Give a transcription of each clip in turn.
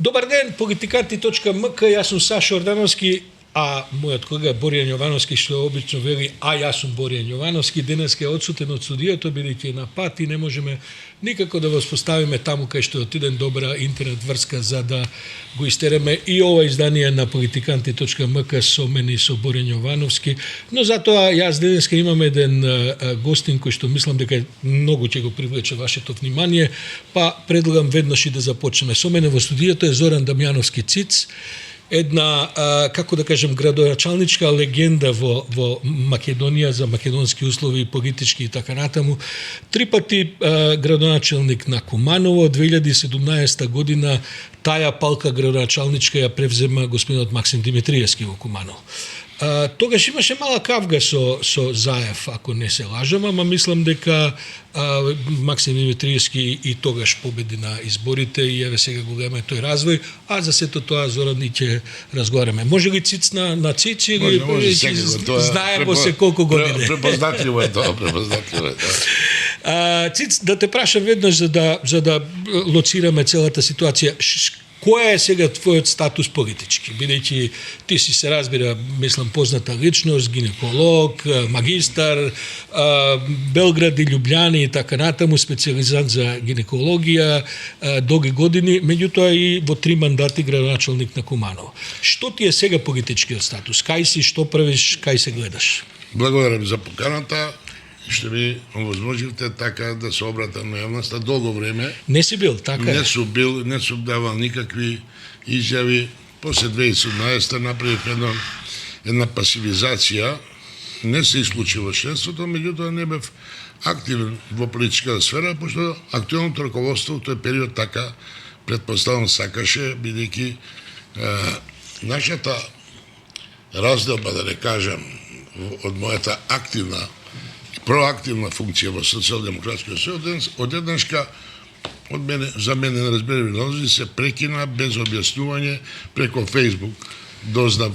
Добар ден, политиканти.мк, јас сум Сашо Ордановски, а мојот колега Боријан Јовановски, што обично вели, а јас сум Боријан Јовановски, денеска е одсутен од студиото, бидејќи е на пат и не можеме никако да воспоставиме таму кај што е отиден добра интернет врска за да го истереме и ова издание на политиканти.мк со мене и со Боријан Јовановски, но затоа јас денеска имам еден гостин кој што мислам дека многу ќе го привлече вашето внимание, па предлагам веднаш и да започнеме. Со мене во студиото е Зоран Дамјановски Циц, една, како да кажем, градоначалничка легенда во Македонија за македонски услови, политички и така натаму. 3 пати градоначалник на Куманово, 2017 година таа палка градоначалничка ја превзема господинот Максим Димитриевски во Куманово. Тогаш имаше мала кавга со Заев, ако не се лажам, ама мислам дека Максим Димитриевски и тогаш победи на изборите и еве сега го гледаме тој развој, а за сето тоа Зоран и ќе разговараме. Може ли Циц на Циц или знаемо се колку години? Препознатливо е тоа, препознатливо е тоа. Циц, да те прашам веднаш за да лоцираме целата ситуација. Кој е сега твојот статус политички? Бидејќи ти си се разбира, мислам, позната личност, гинеколог, магистар, Белград и Љубљани и така натаму, специализант за гинекологија, долги години, меѓутоа и во 3 мандати градоначалник на Куманово. Што ти е сега политичкиот статус? Кај си, што правиш, кај се гледаш? Благодарам за поканата. Што ми овозможивте така да се обратам на јавноста долго време. Не си бил, така е. Не сум давал никакви изјави. После 2017 направив една пасивизација. Не се исклучило членството, меѓутоа не бев активен во политичката сфера, пошто актуелното раководство во тој период така претпоставам сакаше, бидејќи нашата разделба, да не кажам, од мојата проактивна функција во социјалдемократскиот сојуз, одеднашка за мене неразбирави разлози се прекина без објаснување преко Фејсбук. Дознав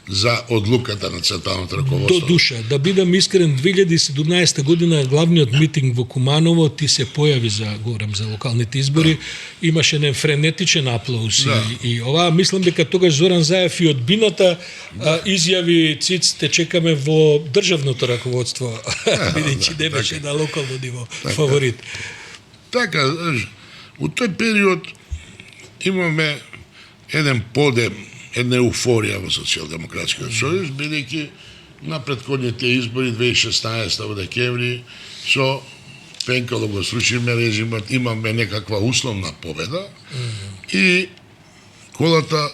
за одлуката на централното раководство. До душа, да бидам искрен, 2017 година главниот митинг во Куманово, ти се појави за локалните избори, имаше еден френетичен аплауз и ова, мислам дека тогаш Зоран Заев и одбината изјави Циц, те чекаме во државното раководство, бидејќи не беше на локално ниво фаворит. Така, у тој период имаме еден подем, една еуфорија во социјалдемократскиот сојуз, бидејќи на претходните избори 2016 во декември со Пенкало го срушиме режимот, имаме некаква условна победа и колата,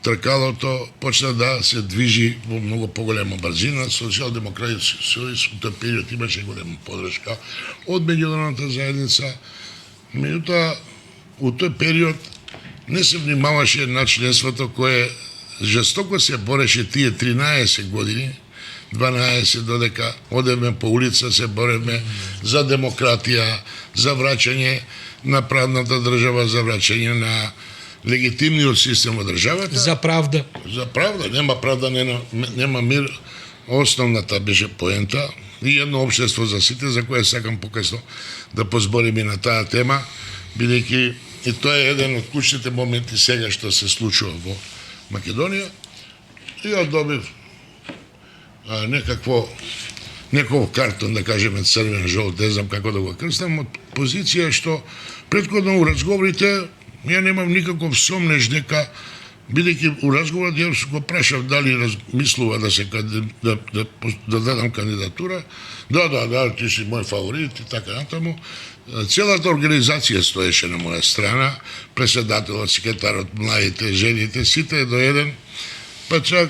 тркалото почна да се движи во многу поголема брзина. Социјалдемократскиот сојуз во тој период имаше голема подршка од меѓународната заедница. Меѓутоа, во тој период не се внимаваше на членството кое жестоко се бореше тие 13 години, 12 додека одеме по улица, се бореме за демократија, за враќање на правната држава, за враќање на легитимниот систем во државата. За правда. За правда. Нема правда, нема мир. Основната беше поента и едно општество за сите, за кое сакам покасно да позбориме на таа тема, бидејќи и тоа е еден од клучните моменти сега што се случува во Македонија. И ја добив некој картон, да кажеме црвен, жолт, не знам како да го крстам, од позиција што претходно у разговорите ја немам никаков сомнеж дека, бидејќи у разговорот ја го прашав дали размислува да дадам кандидатура. Да, ти си мој фаворит и така натаму. Целата организација стоеше на моја страна, председателот, секретарот, младите, жените, сите до еден, па чак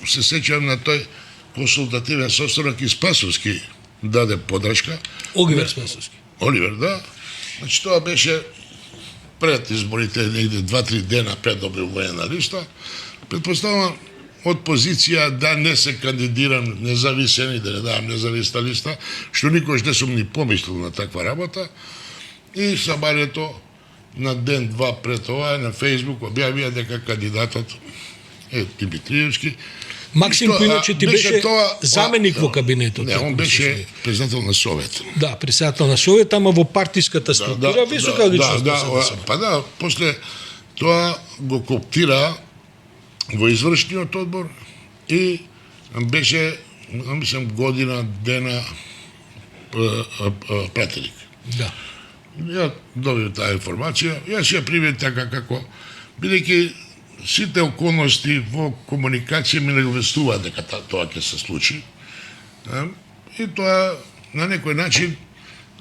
се сеќавам на тој консултативен состанок и Спасовски даде подршка. Оливер Спасовски. Оливер, да. Значи тоа беше пред изборите, негде 2-3 дена пред објавување листа. Предпоставам од позиција да не се кандидирам независен и да не давам независна листа, што никош не сум ни помислил на таква работа. И сабањето на ден-два пред това на Фејсбук објавија дека кандидатот е Димитриевски. Максим Пиначе ти беше заменик во кабинетот. Не, он беше председател на Совет. Да, председател на Совет, ама во партиската структура, висока личност. Па да, после Тоа го коптира во извршниот одбор и беше, мислам, година, дена пратеник. Да. Ја добив таа информација, јас ја примем така како, бидејќи сите околности во комуникација ми наговестуваат дека тоа ќе се случи. И тоа на некој начин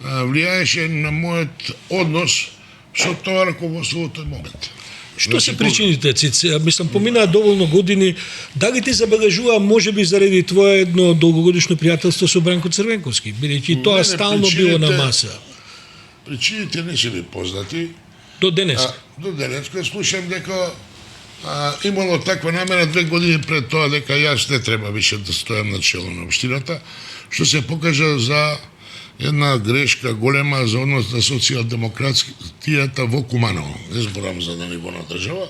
влијаеше на мојот однос со тоа раководство во тој момент. Што се причините, Цице? Мислам, поминаа доволно години. Дали ти забележува, може би заради твое едно долгогодишно пријателство со Бранко Црвенковски, бидејќи тоа стално било на маса? Причините не се ми познати. До денес. До денес, слушам дека имало таква намера 2 години пред тоа дека јас не треба више да стојам на чело на општината, што се покажа за една грешка голема за однос на социјалдемократијата во Куманово. Не зборам за на ниво на држава,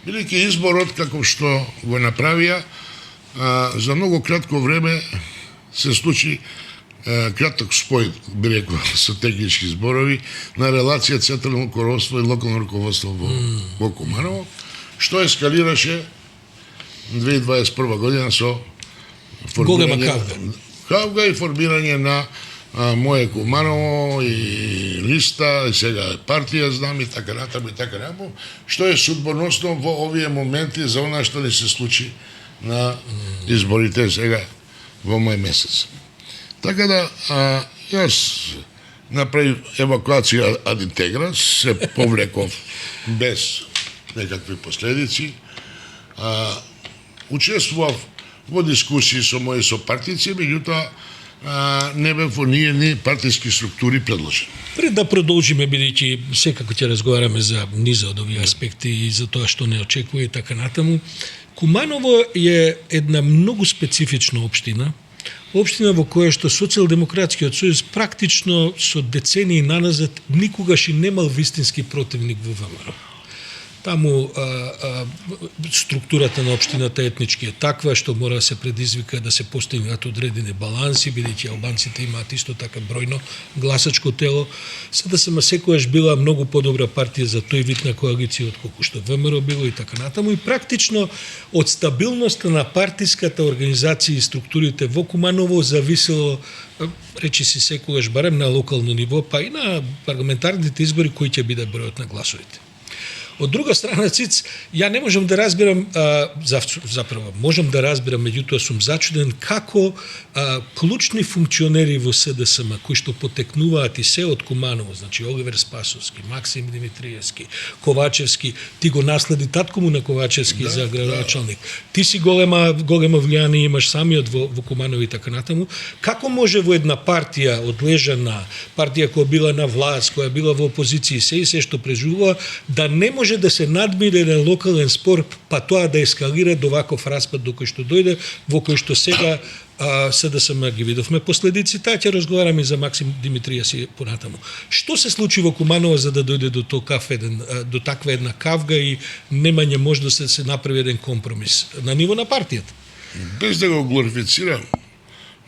бидејќи изборот како што го направија за многу кратко време се случи краток спој, би рекол, со технички зборови на релација централно руководство и локално руководство во Куманово, што ескалираше 2021 година со голема кавга и формирање на Моје Куманово и листа, и сега партија, знам, и така натаму, што е судбоносно во овие моменти за она што не се случи на изборите сега во мај месец. Така да, јас направив евакуација ad integras, се повлеков без некакви последици, учествував во дискусии со мои сопартици, меѓутоа не бе во ние ни партиски структури предложени. Пред да продолжиме, бидејќи секако ќе разговараме за низа од овие аспекти и за тоа што не очекува и така натаму, Куманово е една многу специфична општина, општина во која што Социјалдемократскиот сојуз практично со децении наназад никогаш и немал вистински противник во ВМРО. Таму структурата на општината етнички е таква што мора да се предизвика да се постигнат одредени баланси, бидејќи албанците имаат исто така бројно гласачко тело. СДСМ секогаш била многу подобра партија за тој вид на коалиција отколку што ВМРО било и така натаму, и практично од стабилноста на партиската организација и структурите во Куманово зависело, речи си секогаш, барем на локално ниво, па и на парламентарните избори кои ќе биде бројот на гласовите. Од друга страна, Циц, ја не можам да разберам, заправо можам да разберам, меѓутоа сум зачуден како клучни функционери во СДСМ, кои што потекнуваат и се од Куманово, значи Оливер Спасовски, Максим Димитриевски, Ковачевски, ти го наследи татко му на Ковачевски за градоначалник. Ти си голема влијание имаш самиот во Куманово и така натаму. Како може во една партија одлежана, партија која била на власт, која била во опозиција и се што преживува, да не може да се надмире еден локален спор, па тоа да ескалира до ваков распад до кој што дојде, во кој што сега СДСМ ги видовме последиците, ќе разговараме и за Максим Димитриевски понатаму. Што се случи во Куманово за да дојде до таква една кавга и немање можност да се направи еден компромис на ниво на партијата? Без да го глорифицирам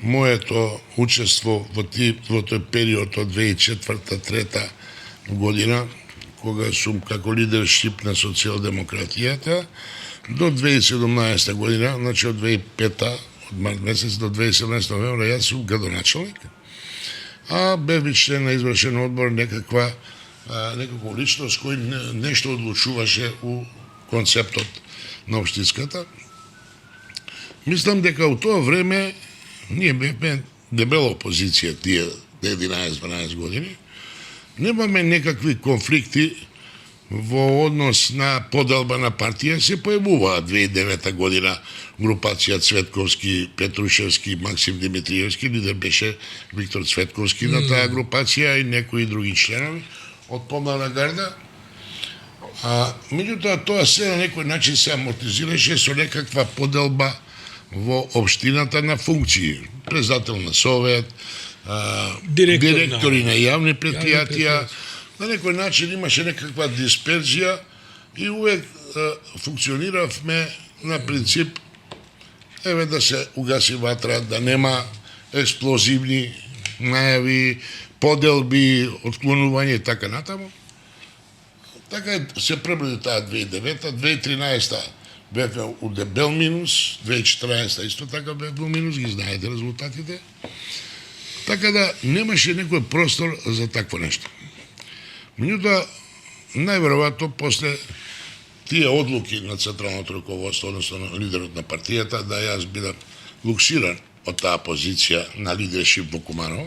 моето учество во тој период од 2004-2003 година, кога сум како лидершип на социјалдемократијата, до 2017 година, значи од 2005 од март месец до 2017 новември, јас сум градоначалник, а бев член на извршен одбор некаква личност кој нешто одлучуваше у концептот на општинската. Мислам дека у тоа време ние бевме дебела опозиција тие 11-12 години. Немаме некакви конфликти во однос на поделба на партија. Се појавуваа 2009 година групација Цветковски, Петрушевски, Максим Димитриевски, лидер беше Виктор Цветковски на таа групација и некои други членови од помлада гарда. Меѓутоа тоа се на некој начин се амортизираше со некаква поделба во општината на функции. Председател на совет, директори на јавни предпријатија, на некој начин имаше некаква дисперзија и увек функциониравме на принцип да се угаси ватра, да нема експлозивни најави, поделби, отклонување и така натаму. Така се приближи таа 2009, 2013 бевме у дебел минус, 2014 исто така бевме у минус, ги знаете резултатите. Така да немаше некој простор за такво нешто. Меѓутоа, најверојатно после тие одлуки на централното руководство, односно на лидерот на партијата, да јас бидам луксиран од таа позиција на лидершип во Куманово.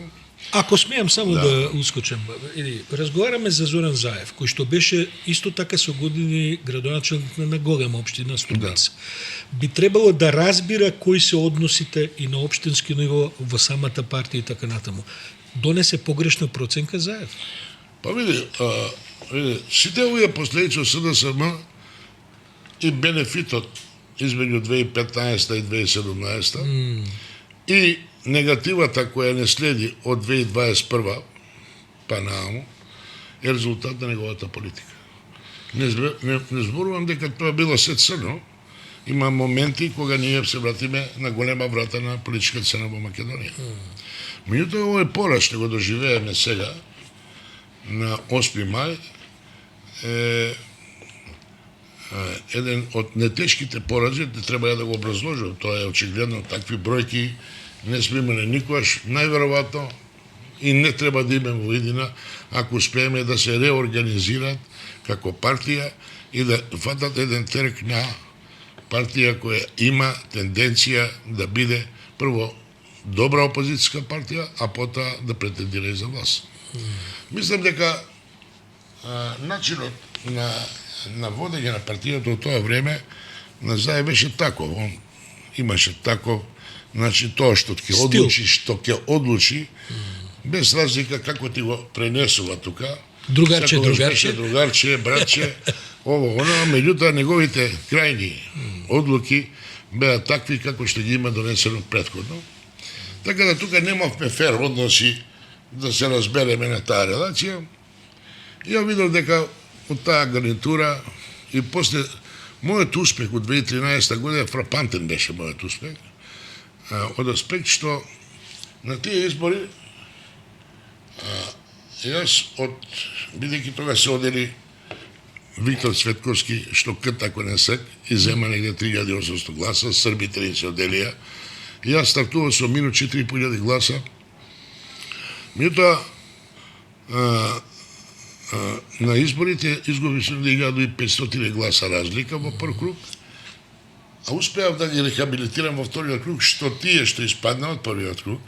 Ако смеам само да ускочам, разговараме за Зоран Заев, кој што беше исто така со години градоначелник на голема општина Студенца. Би требало да разбира кои се односите и на општински ниво во самата партија и така натаму. Донесе погрешна проценка Заев? Па види, сите овие последици од СДСМ и бенефитот измеѓу 2015 и 2017 и негативата која не следи од 2021 па нааму е резултат на неговата политика. Не зборувам дека тоа било се црно. Има моменти кога ние се вратиме на голема врата на политичка сцена во Македонија. Меѓутоа, овој пораз што го доживееме сега на 8 мај е еден од нетешките порази, не треба ја да го образложам, тоа е очигледно, такви бројки не сме имали никогаш, најверојатно и не треба да имаме во иднина, ако успееме да се реорганизираат како партија и да фатат еден трк на партија која има тенденција да биде прво добра опозицијска партија, а потоа да претендира и за власт. Мислам дека начинот на водење на партијата од тоа време на Заев беше таков. Он имаше таков, значи тоа што ќе одлучи, без разлика како ти го пренесува тука. Другарче, братче, ово, оно, меѓутоа неговите крајни одлуки беа такви како што ги има донесено претходно. Така да тука немавме фер односи да се разбереме на таа релација. Ја видов дека од таа гарнитура и после мојот успех од 2013 година, фрапантен беше мојот успех, од аспект што на тие избори јас бидејќи тога се одели Виктор Цветковски, што кт ако не сек, и зема негде 3800 гласа, србите не се оделија. Јас стартував со минут 4500 гласа. Меѓутоа, на изборите изгуби се 1500 гласа разлика во прв круг, а успеав да ги рехабилитирам во вториот круг, што тие што испадна од првиот круг,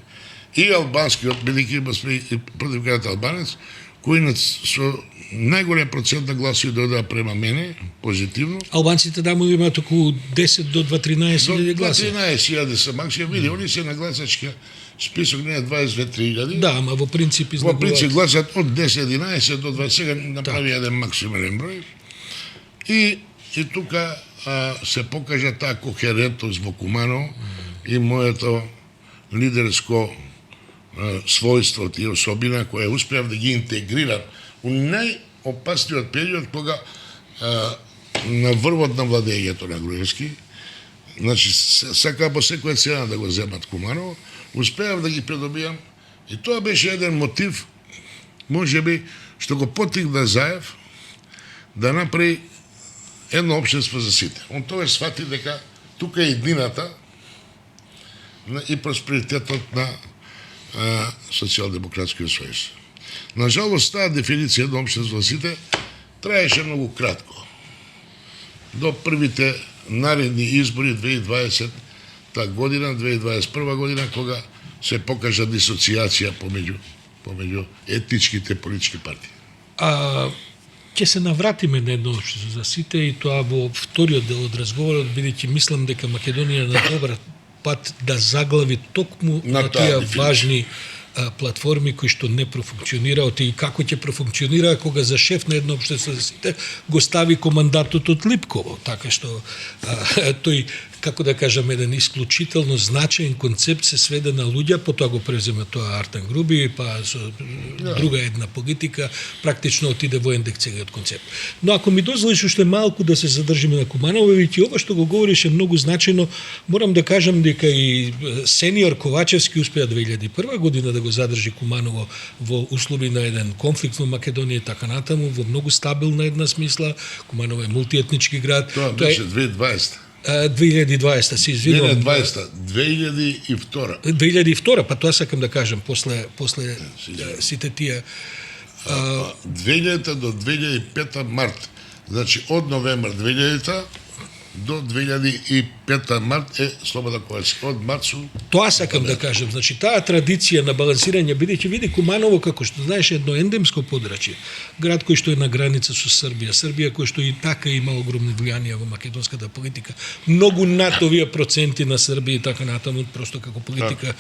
и албанскиот, бидејќи сме против кандидат албанец, кој со најголем процент на гласови дојдоа према мене, позитивно. Албанците таму имаат околу 10 до 13 гласа. 13.000 се максимум, види, они се на гласачка список не е 22-3.000. Да, ама во принцип излагуваат. Во принцип гласат од 10-11 до 20, сега направи еден максимален број. И тука се покажа таа кохерентност во Куманово и моето лидерско својство и особина која успеав да ги интегрирам у најопасниот период кога на врвот на владењето на Груевски, значи сака по секоја цена да го земат Куманово, успеав да ги придобијам и тоа беше еден мотив, можеби, што го потикна Заев да направи едно општество за сите. Он тоа свати дека тука е иднината и просперитетот на Социјалдемократскиот сојуз. На жалост, таа дефиниција на општество за сите траеше многу кратко. До првите наредни избори 2020 година, 2021 година, кога се покажа дисоцијација помеѓу етничките политички партии. Ќе се навратиме на едно општество за сите и тоа во вториот дел од разговорот, бидејќи мислам дека Македонија е на добар пат да заглави токму на тие важни платформи кои што не профункционираат и како ќе профункционира кога за шеф на едно општество за сите го стави командатот од Липково, така што тој како да кажам, еден исклучително значаен концепт се сведе на луѓа, потоа го презема тоа Артан Груби, па со друга една политика, практично отиде во ендек целиот концепт. Но ако ми дозволиш уште малку да се задржиме на Куманово, веќе ова што го говориш е многу значено, морам да кажам дека и сениор Ковачевски успеа 2001 година да го задржи Куманово во услови на еден конфликт во Македонија и така натаму, во многу стабилна една смисла. Куманово е мултиетнички град. Тоа беше 2020. 2020, се извинувам. Не 20, 2002. 2002, па тоа сакам да кажам, после сите тие 2000 до 2005 март. Значи од новември 2000 до 2005 март е Слобода Ковачевски. Од март су... Тоа сакам да кажам. Значи, таа традиција на балансирање, бидејќи види Куманово, како што знаеш, едно ендемско подрачје, град кој што е на граница со Србија, Србија кој што и така има огромни влијанија во македонската политика, многу над овие проценти на Србија и така натаму, просто како политика.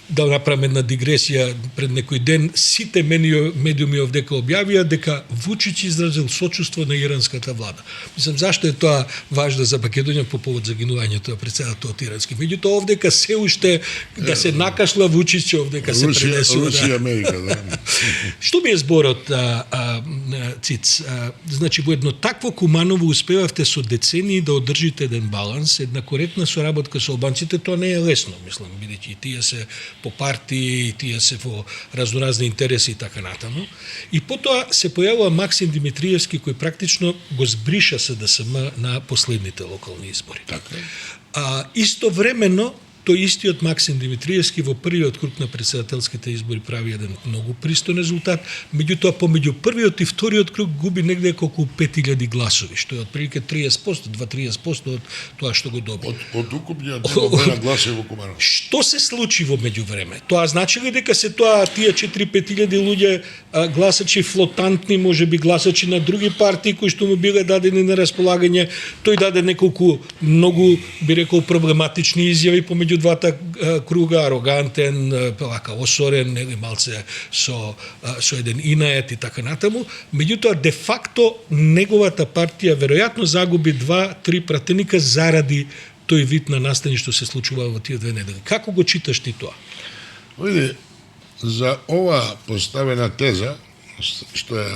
Да направам една дигресија, пред некој ден сите медиуми овдека објавија дека Вучич изразил сочувство на иранската влада. Мислам, зашто е тоа важно за Македонија по повод загинувањето на председателот ирански. Меѓутоа овдека се уште да се накашла Вучич, овдека се пренесува. Русија, Америка, да. Што ми е зборот, Циц? Значи, во едно такво Куманово успевавте со децении да одржите еден баланс, една коректна соработка со албанците, тоа не е лесно, мислам, бидејќи тие се по партии, тие се во разноразни интереси и така натаму. И потоа се појавува Максим Димитриевски, кој практично го збриша СДСМ на последните локални избори. Така. Истовремено, тој истиот Максим Димитриевски во првиот круг на председателските избори прави еден многу пристоен резултат, меѓутоа помеѓу првиот и вториот круг губи негде околу 5000 гласови, што е отприлike 30%, 2-30% од тоа што го доби. Од укупниот број на гласови во Куманово. Што се случи во меѓувреме? Тоа значи ли дека се тоа тие 4-5000 луѓе гласачи флотантни, можеби гласачи на други партии кои што му биле дадени на располагање, тој даде неколку многу, би рекол, проблематични изјави помеѓу двата круга, арогантен, пелака осорен, или малце со еден инает и така натаму. Меѓутоа, де факто, неговата партија веројатно загуби 2-3 пратеника заради тој вид на настани што се случува во тие 2 недели. Како го читаш ти тоа? Види, за ова поставена теза, што е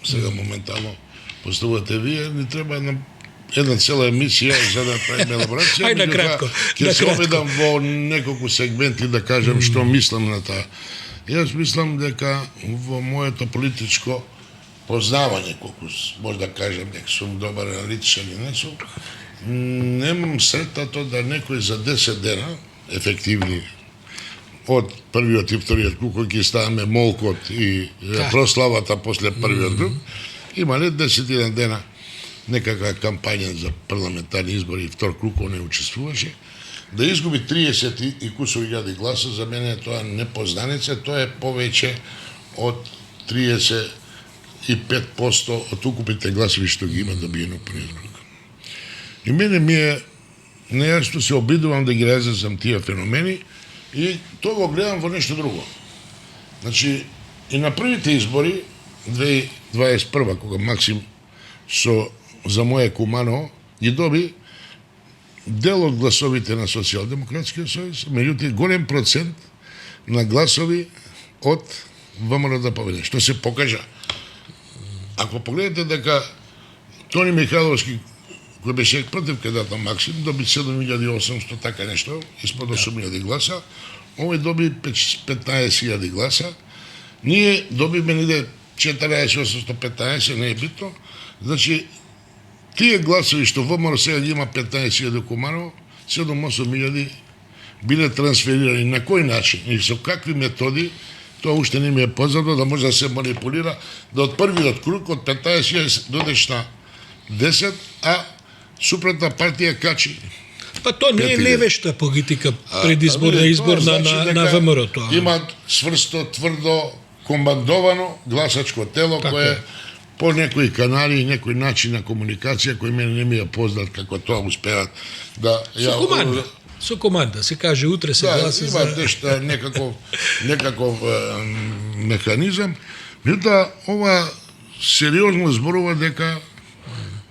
сега моментално поставувате вие, ни треба една цела емисија за да правиме елаборација. Ајде кратко. Ќе се обидам во неколку сегменти да кажам што мислам на таа. Јас мислам дека во моето политичко познавање, колку може да кажам дека сум добар аналитичар или не сум, немам сретато да некој за 10 дена, ефективни, од првиот и вториот круг, кој ќе ставаме молкот и прославата после првиот круг, имале 10 дена некаква кампања за парламентарни избори и втор круг, он не учествуваше, да изгуби 30 и кусови илјади гласа, за мене тоа непознаница, тоа е повеќе од 35% од укупните гласови што ги има добиено првиот круг. И мене ми е нејасно, се обидувам да ги разрезам тие феномени и тоа го гледам во нешто друго. Значи, и на првите избори, 2021, кога Максим за моје Куманово ги доби дел од гласовите на Социјалдемократскиот сојуз, меѓутоа голем процент на гласови од ВМРО да победи, што се покажа. Ако погледнете дека Тони Михайловски, кој беше против кандидатот Максим, доби 7800, така нешто, испод 8000 гласа, овој доби 15.000 гласа, ние добиме неде 14.815, не е битно, значи тие гласови што ВМРО сега ги има 15.000 Куманово, 7-8.000 биле трансферирани. На кој начин и со какви методи, тоа уште не ми е познато, да може да се манипулира, да од првиот круг од 15.000 додеш на 10, а супротна партија качи. Па тоа не е левешта политика предизборна изборна на ВМРО тоа. Имаат сврсто, тврдо, командовано гласачко тело кое по некои канали и некој начин на комуникација кој мене не ми е познат како тоа успеат да Со команда, се каже утре се гласа за... Има нешто, некаков механизам. Меѓутоа, ова сериозно зборува дека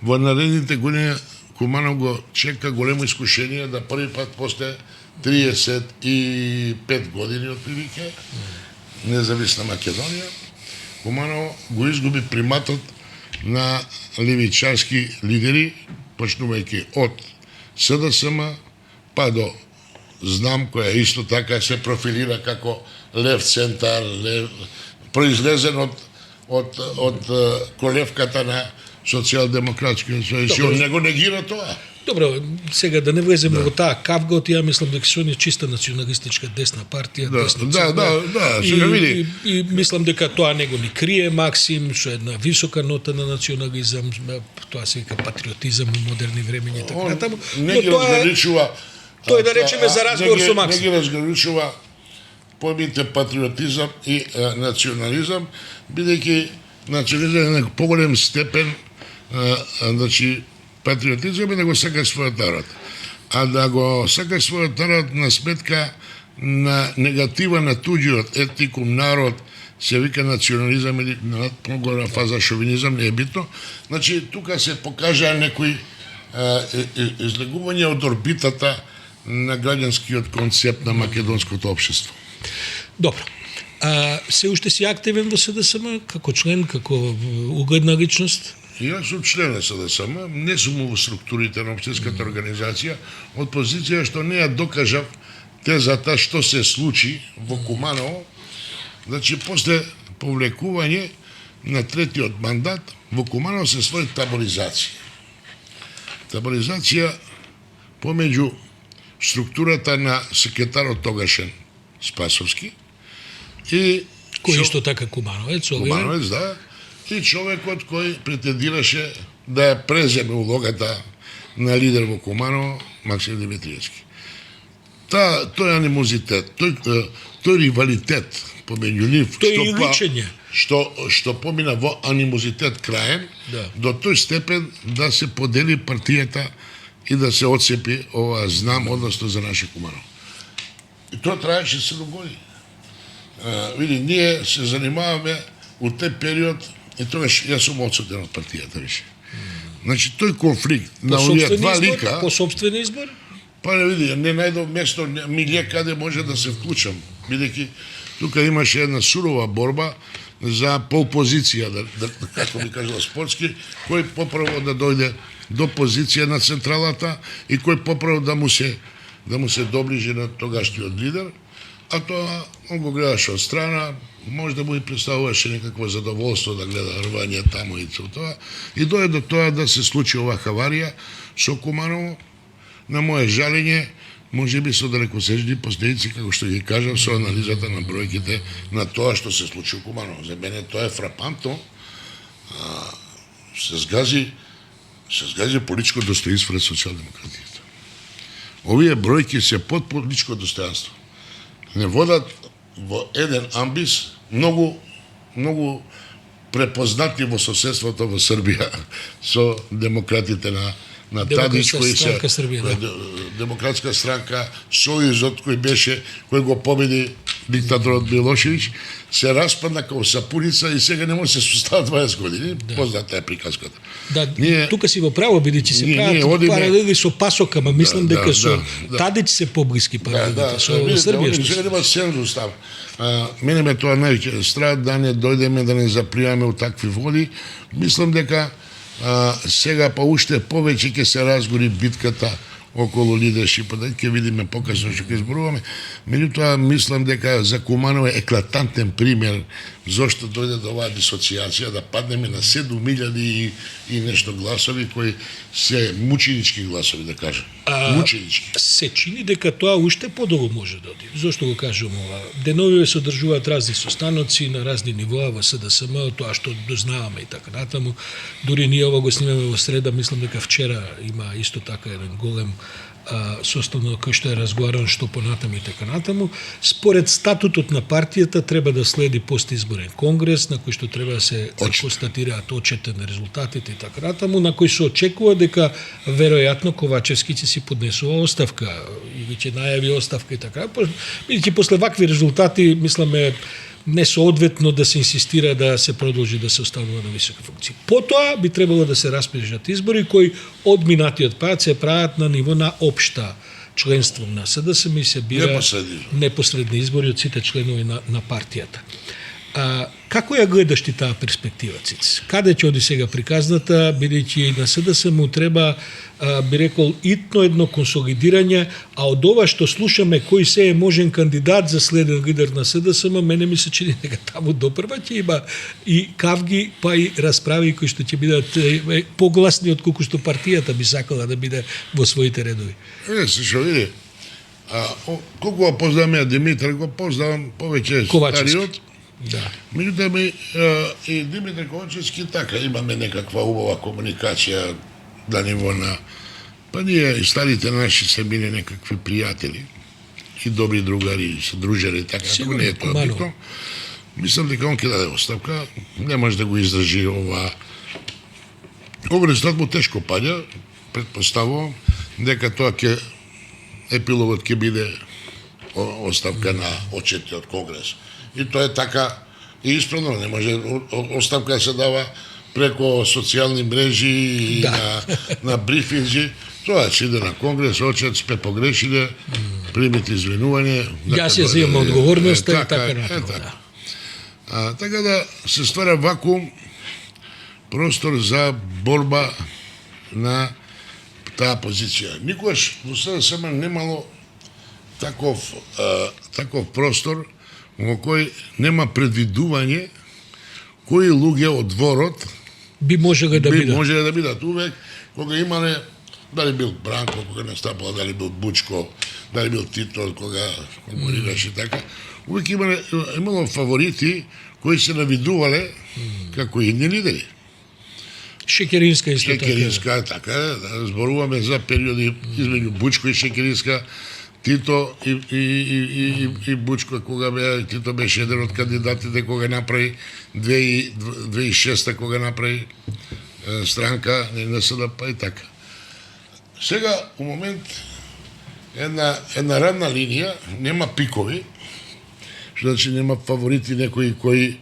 во наредните години Куманов го чека големо искушение да први пат после 35 години отприлike независна Македонија, Куманов го изгуби приматот на левичарски лидери, почнувајќи од СДСМ па до Знам, која исто така се профилира како лев центар, произлезен од колевката на социјалдемократскиот сојуз. Он не го негира тоа. Добро, сега да не влеземе во таа кавга, ја мислам дека се е чиста националистичка десна партија, Да, сега види. И мислам дека тоа не го ни крие Максим со една висока нота на национализам, тоа се вика патриотизам у модерни времења и така натаму. Не ги разграничува. Тој да речеме за разговор со Максим. Не ги разграничува поимите патриотизам и национализам, бидејќи национализам е на поголем степен, значи, патриотизам е да го сака својот народ. А да го сака својот народ на сметка на негатива на туѓиот етникум народ, се вика национализам или на погора фаза шовинизам, не е битно. Значи, тука се покажа некои излегување од орбитата на граѓанскиот концепт на македонското општество. Добро. Се уште си активен во СДСМ, како член, како угледна личност? Јас сум член на СДСМ, не сум во структурите на општинската организација, од позиција што не ја докажав тезата што се случи во Куманово, значи после повлекување на третиот мандат, во Куманово се свои таборизација. Таборизација помеѓу структурата на секретарот тогашен Спасовски и кој исто така Кумановец, да, и човекот кој претендираше да ја преземе улогата на лидер во Куманово, Максим Димитриевски. Тој анимозитет, тој ривалитет помеѓу нив, што помина во анимозитет краен, до тој степен да се подели партијата и да се отцепи ова Знам, односно за наше Куманово. И тоа траеше 7 години. Види, ние се занимаваме у тој период, и тогаш јас сум отсутен од партијата више. Значи, тој конфликт на оние два лика... По собствен избор? Па не види, не најдов место, милје каде може да се вклучам, бидејќи тука имаше една сурова борба за полпозиција, како ми кажала спортски, кој поправо да дојде до позиција на централата и кој поправо да му се доближи на тогашниот лидер, а тоа он го гледаше од страна, може да му и представуваше некакво задоволство да гледа рвање таму и тоа. И дојде до тоа да се случи оваа хаварија со Куманово, на моје жалење, може би со далекосечни последици, како што ги кажав, со анализата на бројките на тоа што се случи во Куманово. За мене тоа е фрапантно. Се сгази политичко достоинство на социјалдемократијата. Овие бројки се под политичко достојанство. Не водат во еден амбис многу препознати во соседството во Србија со демократите на Тадич, кои се Демократска странка, сојузот кој го победи диктаторот Милошевиќ, се распадна како сапуница и сега не може се состават 20 години. Позната е приказката. Да, тука си во право, бидејќи се прават паралели со Пасока, ма мислам дека со Тадич се поблиски паралелите, со Србија. Сега нема сензус там. Мене ме тоа највеќе страх да не дојдеме да не запливаме у такви води. Мислам дека сега па уште повеќе ќе се разгори битката околу лидершипот, ќе видиме покасно што ќе зборуваме. Меѓутоа, мислам дека за Куманово е еклатантен пример зошто дојде до оваа дисоцијација, да паднеме на 7.000 и нешто гласови кои се мученички гласови, да кажем. Мученички. Се чини дека тоа уште подолу може да оди. Зошто го кажувам ова? Деновиве се одржуваат разни состаноци на разни нивоа во СДСМ, тоа што дознаваме и така натаму. Дури ние ова го снимаме во среда, мислам дека вчера има исто така еден голем составно кој што е разговаран што понатаму и така натаму. Според статутот на партијата треба да следи постизборен конгрес на кој што треба да се констатираат отчетен резултатите и така натаму, на кој се очекува дека веројатно Ковачевски ќе си поднесува оставка или ќе најави оставка и така. Бидејќи после вакви резултати, мисламе, несоодветно да се инсистира да се продолжи да се останува на висока функција. Потоа би требало да се распишат избори кои од минатиот пат се прават на ниво на општа членство на СДСМ и се бира непосредни избори од сите членови на партијата. Како ја гледаш ти таа перспектива, Циц? Каде ќе оди сега приказната, бидејќи на СДСМ му треба, би рекол, итно едно консолидирање, а од ова што слушаме кој се е можен кандидат за следен лидер на СДСМ, мене ми се чини дека таму допрва ќе има и кавги, па и расправи кои што ќе бидат погласни од колку што партијата би сакала да биде во своите редови. Се шо види, колку го познавам ја Димитар, го познавам повеќе стариот. Да. Меѓутоа и Димитар Ковачевски така имаме некаква убава комуникација на ниво на па ние и старите наши се биле некакви пријатели и добри другари, се дружеле така, ако не е тоа битно. Мислам дека он ќе даде оставка, не може да го издржи ова резултат му тешко паѓа, предпоставувам дека тоа ќе епилогот ќе биде оставка на отчетниот конгрес. И тоа е така и исправно, не може оставка се дава преко социјални мрежи и на брифинзи. Тоа ќе иде на конгрес, очет спе погрешиле, примите извинување. Јас ја земам одговорноста и така натаму. Така да се ствара вакуум, простор за борба на таа позиција. Никогаш во СДСМ немало таков простор во кој нема предвидување кои луѓе од дворот би можеле да бидат. Увек кога имале, дали бил Бранко кога настапала, дали бил Бучко, дали бил Тито кога комунираше така, увек имало фаворити кои се навидувале како идни лидери. Шекеринска исто така. Шекеринска, така, зборуваме за периоди измеѓу Бучко и Шекеринска, Тито и Бучко, кога Тито беше еден од кандидатите кога направи 2006 кога направи странка на СДП и така. Сега, у момент, една равна линија, нема пикови, што значи нема фаворити некои кои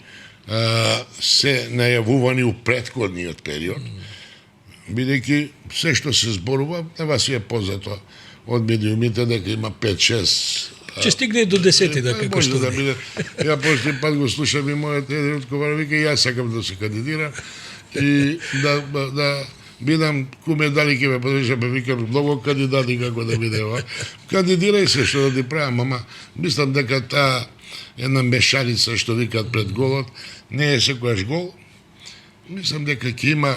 се најавувани у претходниот период, бидејќи се што се зборува, на вас е познато од медиумите дека има 5-6. Ќе стигне до 10 дека како што да биде. Ја пошли пат го слушам и мојот еден од ковара вика јас сакам да се кандидирам и да бидам куме дали ќе ме подржа, ме викам многу кандидати како да биде ова. Кандидирај се што да ти правам, ама мислам дека таа една мешаница што викаат пред голот не е секојаш гол. Мислам дека ќе има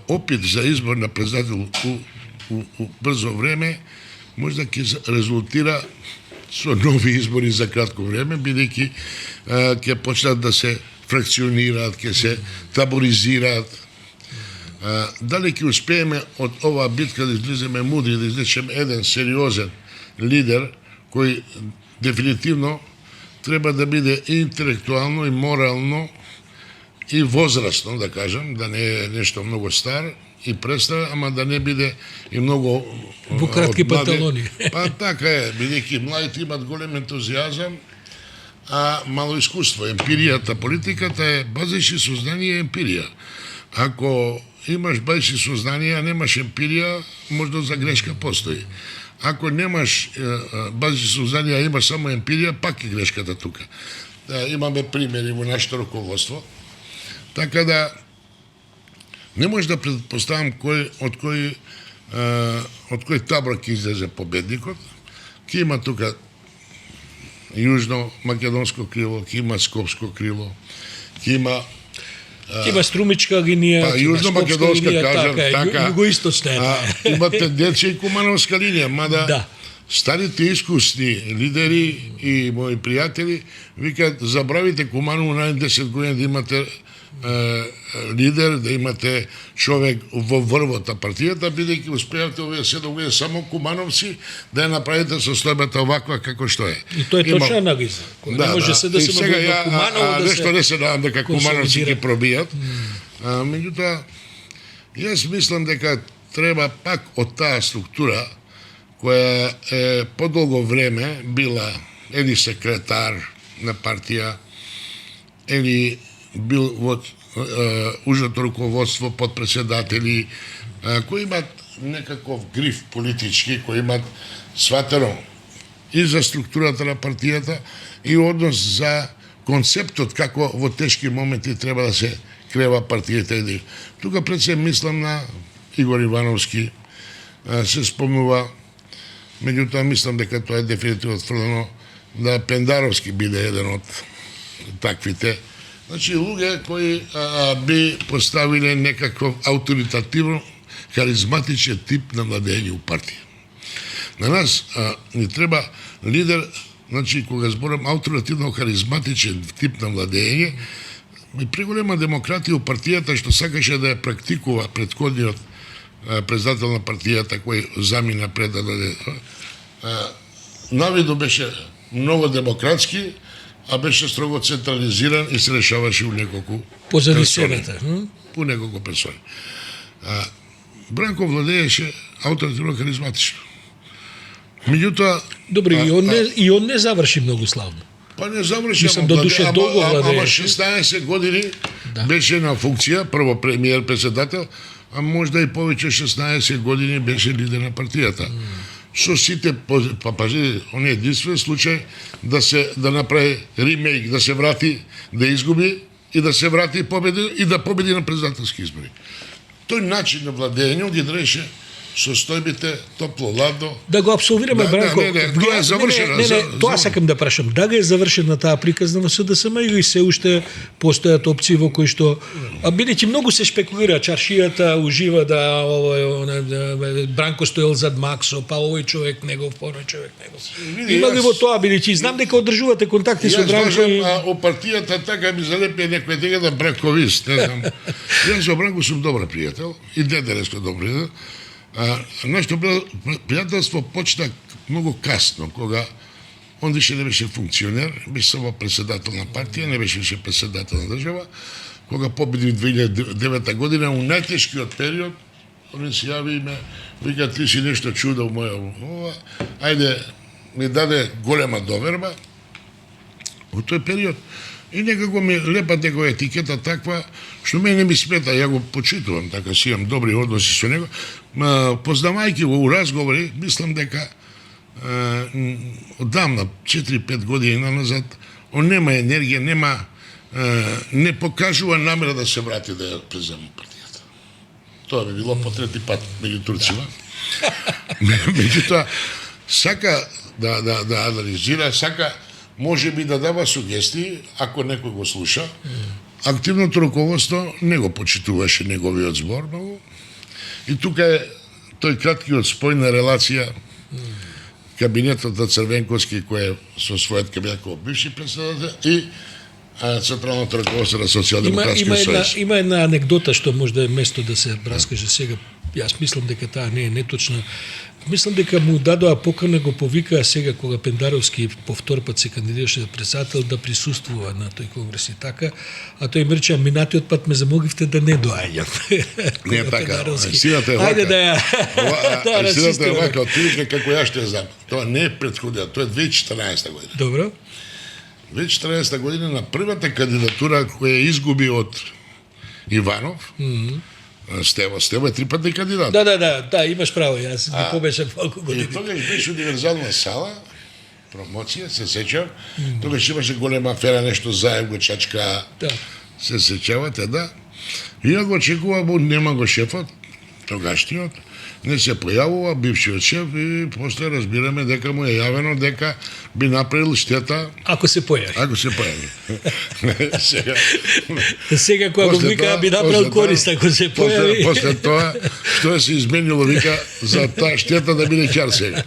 опит за избор на председател у брзо време, може да ќе резултира со нови избори за кратко време, бидејќи ќе почнат да се фракционираат, ќе се таборизираат. Дали ќе успееме од оваа битка да излеземе мудри, да излечеме еден сериозен лидер, кој дефинитивно треба да биде и интелектуално, и морално, и возрастно, да кажам, да не е нешто многу стар, и представа, ама да не биде и многу во кратки панталони. Па така е, бидејќи младите имат голем ентузијазам, а мало искуство. Емпиријата, политиката е базични сознание и емпирија. Ако имаш базични сознание, а немаш емпирија, можда за грешка постои. Ако немаш базични сознание, а имаш само емпирија, пак е грешката тука. Имаме примери во нашето руководство. Така да не може да предпоставам од кој табор ќе излезе победникот. Ќе има тука јужно-македонско крило, ќе има скопско крило, ќе има струмичка линија, јужно-македонска, кажам, така, југоисточна. Има тенденција и кумановска линија, мада старите искусни лидери и мои пријатели викаат, забравите Куманово на 10 години да имате лидер, да имате човек во врвот на партијата, бидејќи успеавте овие 7 години само кумановци да ја направите состојбата оваква како што е. И тоа е точна анализа. Не може се да се сега Куманово да се нешто не се надам дека кумановци ќе пробијат. Меѓутоа, јас мислам дека треба пак од таа структура која е подолго време била еди секретар, на партија или бил во ужното руководство, подпредседатели, кои имат некаков гриф политички, кои имат сватено и за структурата на партијата и однос за концептот како во тешки моменти треба да се крева партијата. Тука пред се мислам на Игор Ивановски, се спомнува, меѓутоа мислам дека тоа е дефинитивно отфрлено, да Пендаровски биде еден од таквите. Значи, луѓе кои би поставиле некаков авторитативно, харизматичен тип на владење у партија. На нас ни треба лидер, значи, кога зборам авторитативно харизматичен тип на владење, и преголема демократија у партијата што сакаше да ја практикува претходниот председател на партијата кој замина пред да даде. Навиду беше многу демократски, а беше строго централизиран и се решаваше у неколку позади сцената. У неколку персони. Бранко владееше авторитетно харизматично. Меѓутоа, добре, и он не заврши многу славно. Па не заврши, мислам до душе долго владееше. Ама 16 години беше на функција, прво премиер председател, а можда и повеќе 16 години беше лидер на партијата. Со сите, пажи, он е единствен случај да направи ремейк, да се врати, да изгуби и да се врати и победи и да победи на председателски избори. Тој начин на владење ги дреше состојбите топло ладно. Да го абсолвираме, Бранко. Тоа е завршено. Тоа сакам да прашам. Дали е завршена таа приказна во СДСМ или се уште постојат опции во кои што бидејќи многу се спекулира, чаршијата ужива да Бранко стоел зад Максо, па овој човек негов, оној човек негов. Има ли во тоа, бидејќи знам дека одржувате контакти со Бранко? О партијата така ми залепи некој дека да бранковист, не знам. Јас со Бранко сум добар пријател и денеска добар пријател. Нашето пријателство почна многу касно, кога он више не беше функционер, беше само председател на партија, не беше више председател на држава. Кога победи 2009 година, у најтешкиот период, он се јави и ме вика, ти си нешто чудо у моја ова, ајде, ми даде голема доверба у тој период. И некако ми лепа дека етикета таква, што мене не ми смета, ја го почитувам, така си имам добри односи со него. Познавајќи го у разговори, мислам дека одамна, 4-5 години назад, он нема енергија, не покажува намера да се врати да ја преземе партијата. Тоа би било по трети пат меѓу турцima. Меѓутоа, сака да анализира, сака може би да дава сугестии, ако некој го слуша. Активното руководство не го почитуваше неговиот збор многу. И тука е тој краткиот спој на релација кабинетот на Црвенковски, кој е со својот кабинет како бивши председател и централното руководство на Социјалдемократскиот сојуз. Има една анекдота што може да е место да се раскаже сега. Јас мислам дека таа не е неточна. Мислам дека му дадоа покана, го повикаа сега кога Пендаровски по втор пат се кандидираше за председател да присуствува на тој конгрес и така, а тој им рече, минатиот пат ме замоливте да не доаѓам. Не е така. Силата е вака. Ајде да ја Силата е вака, отприлика како ја што ја знам. Тоа не е претходниот, тоа е 2014 година. Добро. 2014 година на првата кандидатура која изгуби од Иванов, Стево е трипатни кандидат. Да, имаш право, јас ги побешам колку години. И тогаш беше универзална сала, промоција, се сеќавам. Тогаш имаше голема афера, нешто заем го чачка. Да. Се сеќавате, да. И ја го очекувам, нема го шефот, тогашниот, не се појавува бившиот шеф и после разбираме дека му е јавено дека би направил штета ако се појави. Ако се појави. Сега кога го вика би направил корист ако се појави. После тоа што се изменило вика за таа штета да биде ќар сега.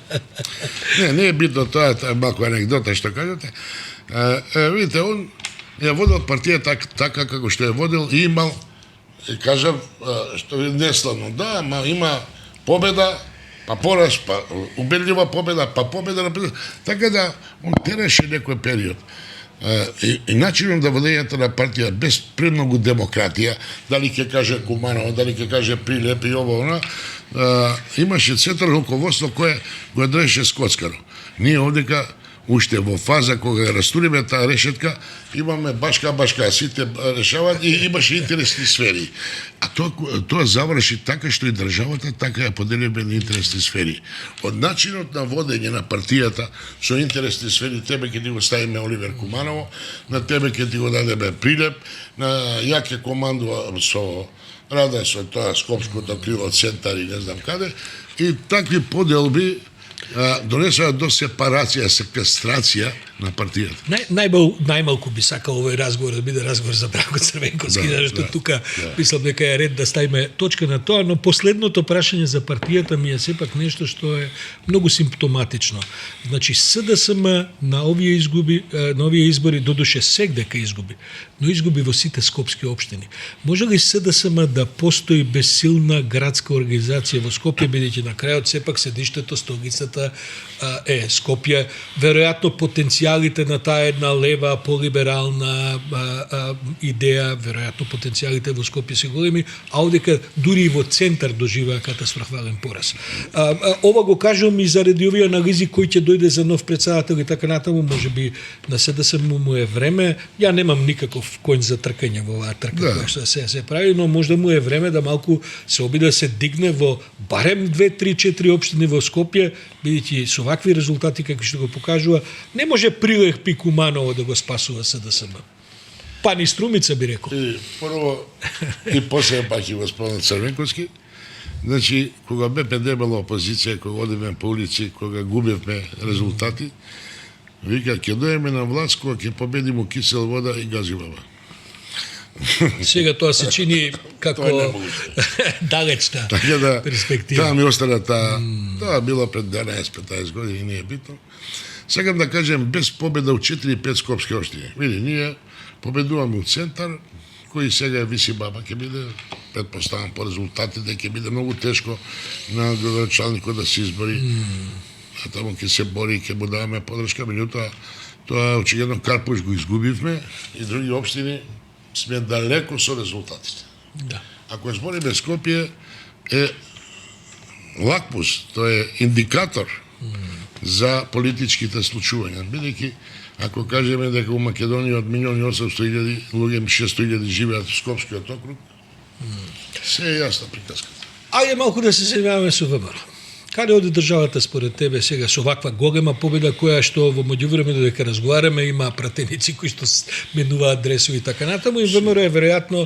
Не е битно тоа, е малку анекдота што кажете. Видите, он ја водел партија така како што ја водел и имал, кажам, што е неславно, да, ама има победа, па пораз, па убедлива победа, па победа на победа. Така да, он тераше некој период. И начинот да водењето на партија без премногу демократија, дали ќе каже Куманова, дали ќе каже Прилеп и ово, она, имаше централно руководство кое го држеше скоцкаро. Ние овдека уште во фаза кога растуриме таа решетка, имаме башка, сите решаваат и имаше интересни сфери. А тоа заврши така што и државата така ја поделиме на интересни сфери. Од начинот на водење на партијата со интересни сфери, тебе ќе ти го ставиме Оливер Куманово, на тебе ќе ти го дадеме Прилеп, на ја ќе командува со Рада со тоа Скопското крило, центар и не знам каде, и такви поделби донесува до сепарација, секвестрација на партијата. Најмалку би сакал овој разговор да биде разговор за Бранко Црвенковски, зашто тука мислам дека е ред да ставиме точка на тоа, но последното прашање за партијата ми е сепак нешто што е многу симптоматично. Значи СДСМ на овие избори додуше сек дека изгуби, но изгуби во сите скопски општини. Може ли СДСМ да постои без силна градска организација во Скопје, бидејќи на крајот сепак седиштето, столицата е Скопје, веројатно потенцијалите на таа една лева, полиберална идеја, веројатно потенцијалите во Скопје се големи, а одека дури и во центар доживеа катастрофален пораз. Ова го кажувам и заради овие анализи кој ќе дојде за нов председател и така натаму, можеби на СДСМ му е време. Ја немам никаков коњ за тркање во оваа трка која што се прави, но можда му е време да малку се обиде да се дигне во барем 2, 3, 4 општини во Скопје, бидејќи со вакви резултати какви што го покажува, не може Прилеп и Куманово да го спасува СДСМ. Па ни Струмица би рекол. Прво и после пак и господин Црвенковски. Значи, кога бе дебела опозиција, кога одиме по улици, кога губевме резултати, вика, ќе дојдеме на власт кога ќе победиме кисел вода и газивава. Сега тоа се чини како далечна перспектива. Таа ми остана тоа било пред 12-15 години, не е битно. Сакам да кажем, без победа у 4-5 скопски општини. Види, ние победуваме у центар, кој сега виси баба, ќе биде, предпоставам по резултатите, ќе биде многу тешко на градоначалникот да се избори. А таму ќе се бори, ќе му даваме подршка, меѓутоа тоа очигледно Карпуш го изгубивме и други општини сме далеко со резултатите. Да. Ако збориме Скопје е лакмус, тоа е индикатор за политичките случувања. Бидејќи, ако кажеме дека у Македонија од 1.800.000 луѓе 600.000 живеат во Скопскиот округ, се е јасна приказката. Ајде малку да се занимаваме со ВМРО. Каде оди државата според тебе сега со ваква голема победа која што во меѓувреме додека разговараме има пратеници кои што менуваат адресови и така натаму и ВМРО е веројатно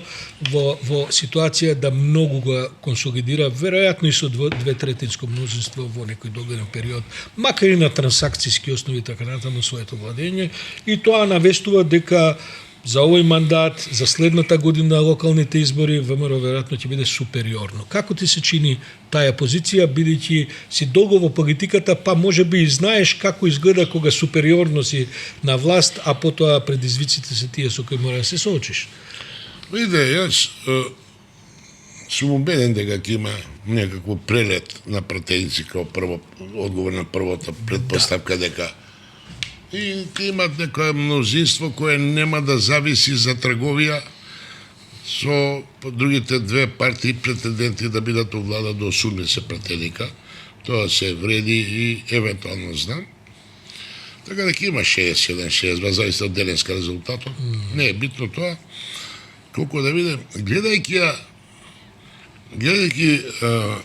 во ситуација да многу го консолидира, веројатно и со 2/3 мнозинство во некој догледен период, макар и на трансакцијски основи и така натаму своето владење, и тоа навестува дека за овој мандат, за следната година локалните избори, ВМРО веројатно ќе биде супериорно. Како ти се чини таа позиција, бидејќи си долго во политиката, па можеби и знаеш како изгледа кога супериорно си на власт, а потоа предизвиците се тие со кои мора да се соочиш? Виде, јас сум убеден дека ќе има некакво прелет на пратеници како прво одговор на првата предпоставка дека и имат некое мнозинство кое нема да зависи за трговија со другите две партии претенденти да бидат у влада до 80 пратеника. Тоа се вреди и евентуално знам. Така дека има 61-62, зависи од денеска резултатот. Не е битно тоа. Колку да видим, гледајќи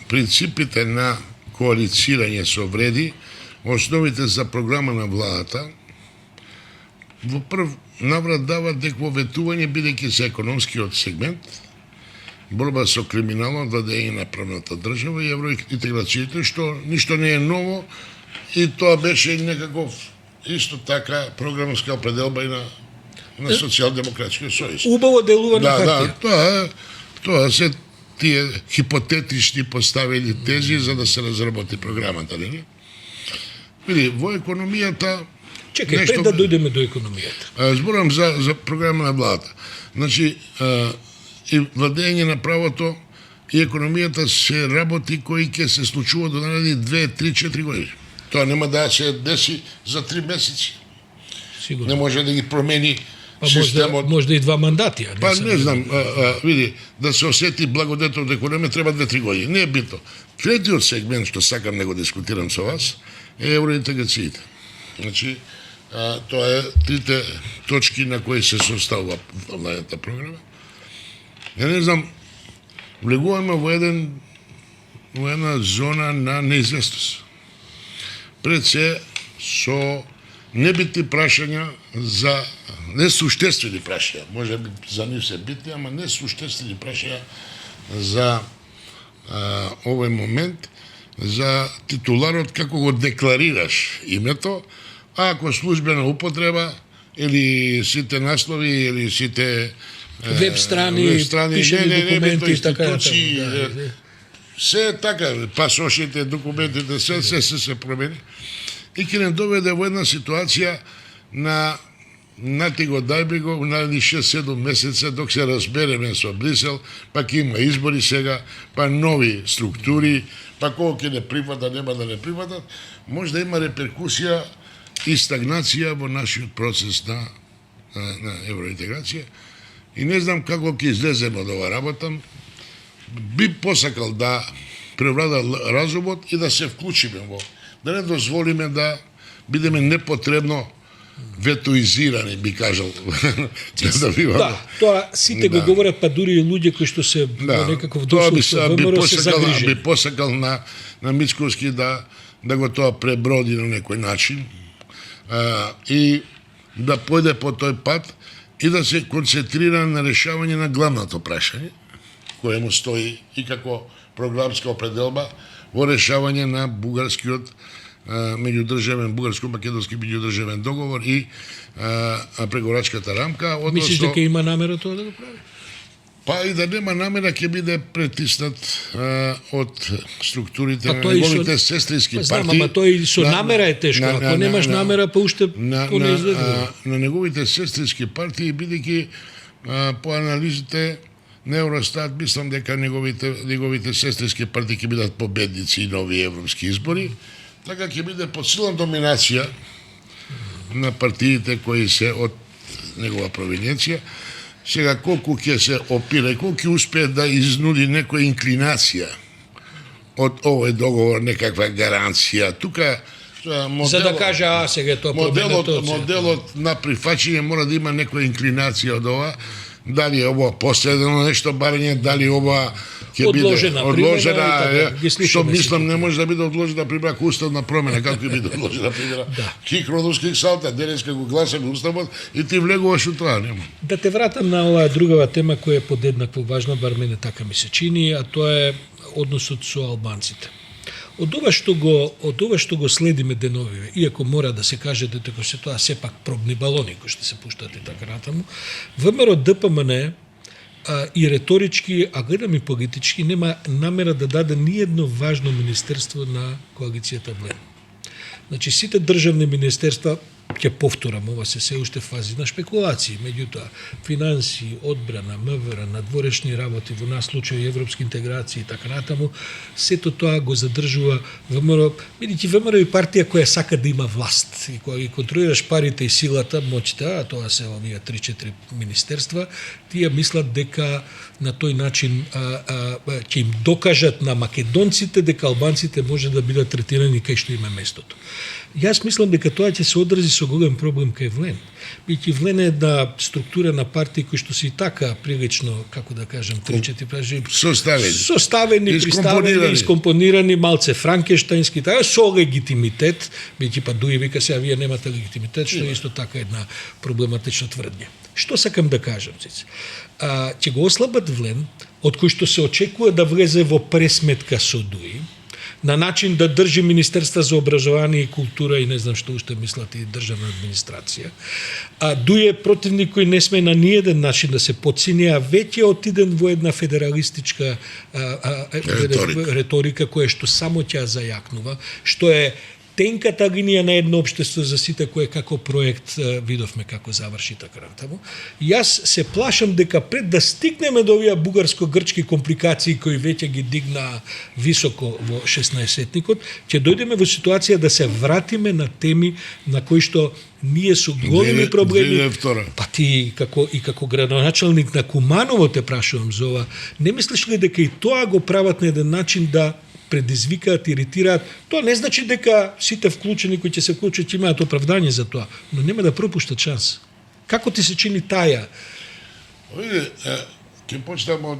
принципите на коалицирање со вреди, основите за програма на владата во прв наврат дават дека ветување бидејќи се економскиот сегмент, борба со криминалот, владење на правната држава и евроинтеграцијите, што ништо не е ново и тоа беше некаков исто така програмска определба и на Социјалдемократскиот сојуз. Убаво делува на партија. Да, тоа се тие хипотетични поставени тези за да се разработи програмата, нели? Види, во економијата... Чекај, пред да дојдеме до економијата. Зборам за програма на владата. Значи, и владење на правото и економијата се работи кои ќе се случува до наредни 2, 3, 4 години. Тоа нема да се деси за 3 месеци. Сигурно. Не може да ги промени па системот. Можда и 2 мандати. Па не знам, види, да се осети благодетот економија треба 2-3 години. Не е битно. Третиот сегмент што сакам да го дискутирам со вас е евроинтеграциите. Значи, Тоа е трите точки на кои се составува владната програма. Ја не знам, влегуваме во една зона на неизвестност. Пред се со небитни прашања за несуштествени прашања. Може би за нив се битни, ама несуштествени прашања за овој момент, за титуларот, како го декларираш името, а ако службена употреба, или сите наслови, или сите веб страни, пишени документи и така натаму. Се е така, пасошите, документите, се промени. И ќе не доведе во една ситуација на ти го дајби го на 6-7 месеца док се разбереме со Брисел, па ќе има избори сега, па нови структури, па кога ќе не прифата, нема да не прифатат, може да има реперкусија и стагнација во нашиот процес на евроинтеграција. И не знам како ќе излеземе од ова работа. Би посакал да превлада разумот и да се вклучиме во, да не дозволиме да бидеме непотребно ветоизирани, би кажал. Да, тоа сите го говорат, па дури и луѓе кои што се во некаков досуд со ВМРО се загрижени. Би посакал на Мицковски да го тоа преброди на некој начин и да појде по тој пат и да се концентрира на решавање на главното прашање, кое му стои и како програмска определба во решавање на бугарскиот меѓудржавен, бугарско-македонски меѓудржавен договор и преговорачката рамка. Мислиш дека има намера тоа да го прави? Па и да нема намера ќе биде притиснат од структурите на неговите сестрински партии. Знам, ама тој и со намера е тешко. Ако немаш намера, па уште понеизведливо. На неговите сестрински партии, бидејќи по анализите на Евростат, мислам дека неговите сестрински партии ќе бидат победници и нови европски избори, така ќе биде под силна доминација на партиите кои се од негова провиненција. Сега, колку ќе се опира и колку ќе успее да изнуди некоја инклинација од овој договор, некаква гаранција. Тука за да каже, сега тоа моделот на прифаќање мора да има некоја инклинација од ова. Дали е ова последно нешто барање, дали ова ќе биде одложена, што мислам не може да биде одложена при брака уставна промена, како ќе биде одложена примера. Хик родовски салта, денеска го гласаме уставот и ти влегуваш утра, нема. Да те вратам на оваа другава тема која е подеднакво важна, бар мене така ми се чини, а тоа е односот со албанците. Од ова што го следиме деновиве, иако мора да се каже дека се тоа сепак пробни балони кои што се пуштат и така натаму, ВМРО ДПМН и реторички, а гледам и политички, нема намера да даде ниедно важно министерство на коалицијата Влен. Значи, сите државни министерства, ќе повторам, ова се уште фази на спекулации, меѓутоа, финанси, одбрана, МВР, надворешни работи, во нас случај европски интеграции и така натаму, сето тоа го задржува ВМРО, бидејќи ВМРО е партија која сака да има власт. И кога ги контролираш парите и силата, моќта, а тоа се овие 3-4 министерства, тие мислат дека на тој начин ќе им докажат на македонците дека албанците може да бидат третирани кај што има местото. Јас мислам дека тоа ќе се одрази со голем проблем кај Влен. Бидејќи Влен е една структура на партии кои што се и така прилично, како да кажем, 3-4 пражи составени, приставени, искомпонирани, малце франкештајнски, така со легитимитет, бидејќи па Дуи вика сега вие немате легитимитет, што е исто така една проблематична тврдња. Што сакам да кажам, Цице? Ќе го ослабат Влен, од кој што се очекува да влезе во пресметка со Дуи, на начин да држи Министерства за образование и култура и не знам што уште мислат и државна администрација. Дуи е противник кој не сме на ниеден начин да се подцини, а веќе отиден во една федералистичка реторика која што само ќе зајакнува, што е тенката линија на едно општество за сите кое како проект видовме како заврши така натаму. Јас се плашам дека пред да стигнеме до овие бугарско-грчки компликации кои веќе ги дигна високо во 16-етникот, ќе дојдеме во ситуација да се вратиме на теми на кои што ние со големи проблеми. Па ти како градоначалник на Куманово те прашувам за ова, не мислиш ли дека и тоа го прават на еден начин да предизвикаат, иритираат. Тоа не значи дека сите вклучени кои ќе се вклучат ќе имаат оправдање за тоа, но нема да пропуштат шанс. Како ти се чини таја? Види, ќе почнам од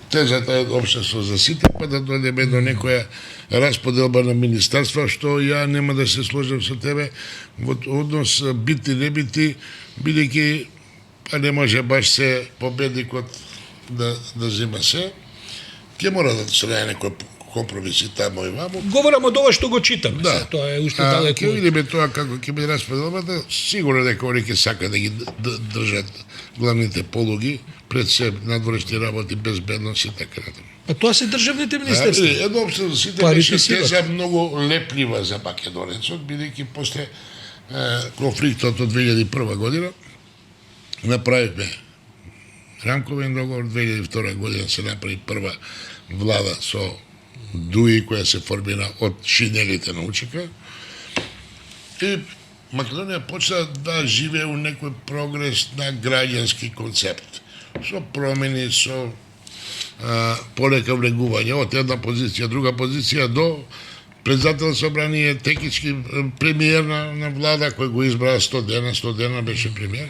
тезата е општество за сите, па да дојдеме до некоја расподелба на министерства, што ја нема да се сложам со тебе во однос бити не бити, бидејќи па не може баш се победникот да зема се. Ќе мора да се најде некој компромиси тамо и вамо. Говорам од ова што го читаме. Да. Тоа е уште далеко. Ќе видиме тоа како ќе биде расподелбата. Сигурно дека они ќе сака да ги држат главните полуги пред се надворешни работи, безбедност и така натаму. Па тоа се државните министерства. Едно општество за сите Парите беше си теза многу леплива за македонецот, бидејќи после конфликтот од 2001 година направивме рамковен договор, 2002 година се направи прва влада со ДУИ која се формира од шинелите на УЧК и Македонија почна да живее у некој прогрес на граѓански концепт со промени, со полека влегување од една позиција, друга позиција до председател собрание, технички премиер на влада кој го избра 100 дена беше премиер.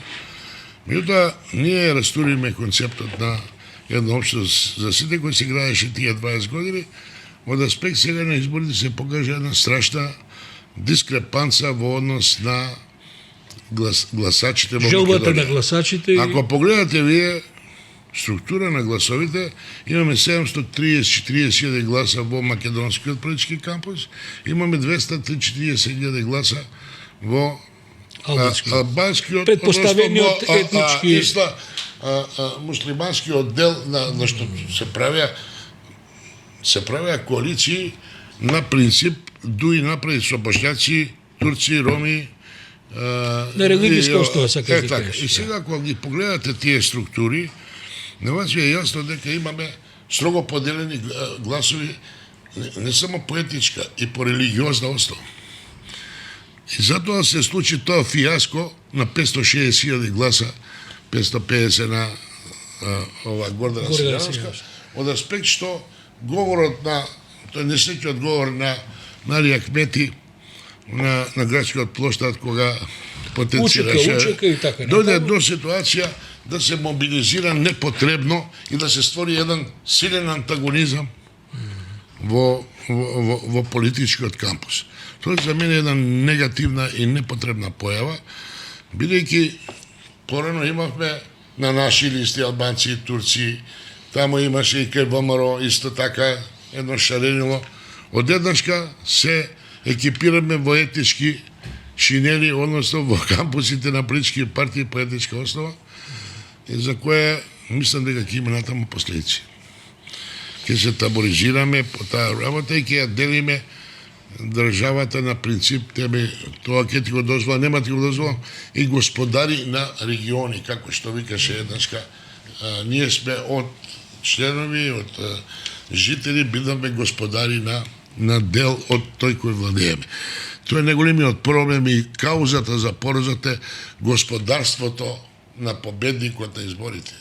Меѓутоа, ние растуриме концептот на едно општество за сите кој се играеше тие 20 години, од аспект сега на изборите се покажа една страшна дискрепанца во однос на гласачите во Желбата на Македонија. гласачите. Ако погледате вие структура на гласовите, имаме 730-40 гласа во македонскиот политички кампус, имаме 240.000 гласа во албанскиот, Предпоставениот етнички муслиманскиот дел на што се правеа коалиции на принцип ДУИ направи со бошњаци, турци, роми, на религијска основа сакаш да така. кажеш. И сега кога ги погледате тие структури, на вас е јасно дека имаме строго поделени гласови не само по етничка, и по религиозна основа. И затоа се случи тоа фиаско на 560.000 гласа, 550 на ова Гордана Силјановска, од аспект што говорот на тој несреќниот говор на Али Ахмети на градскиот плоштад кога потенцираше Учека и така. дојде до ситуација да се мобилизира непотребно и да се створи еден силен антагонизам во политичкиот кампус. Тоа за мене е една негативна и непотребна појава, бидејќи порано имавме на наши листи албанци и турци, тамо имаше и кај ВМРО исто така едно шаренило. Одеднашка се екипираме во етнички шинели, односно во кампусите на политички партии по етничка основа, и за кое мислам дека ќе има натаму последици. Ќе се таборизираме по таа работа и ќе ја делиме државата на принцип тоа ќе ти го дозвола, нема ти го дозвола, и господари на региони, како што викаше еднашка, ние сме од членови, од жители, бидаме господари на дел од тој кој владееме. Тоа е најголемиот проблем и каузата за поразот е господарството на победникот на изборите.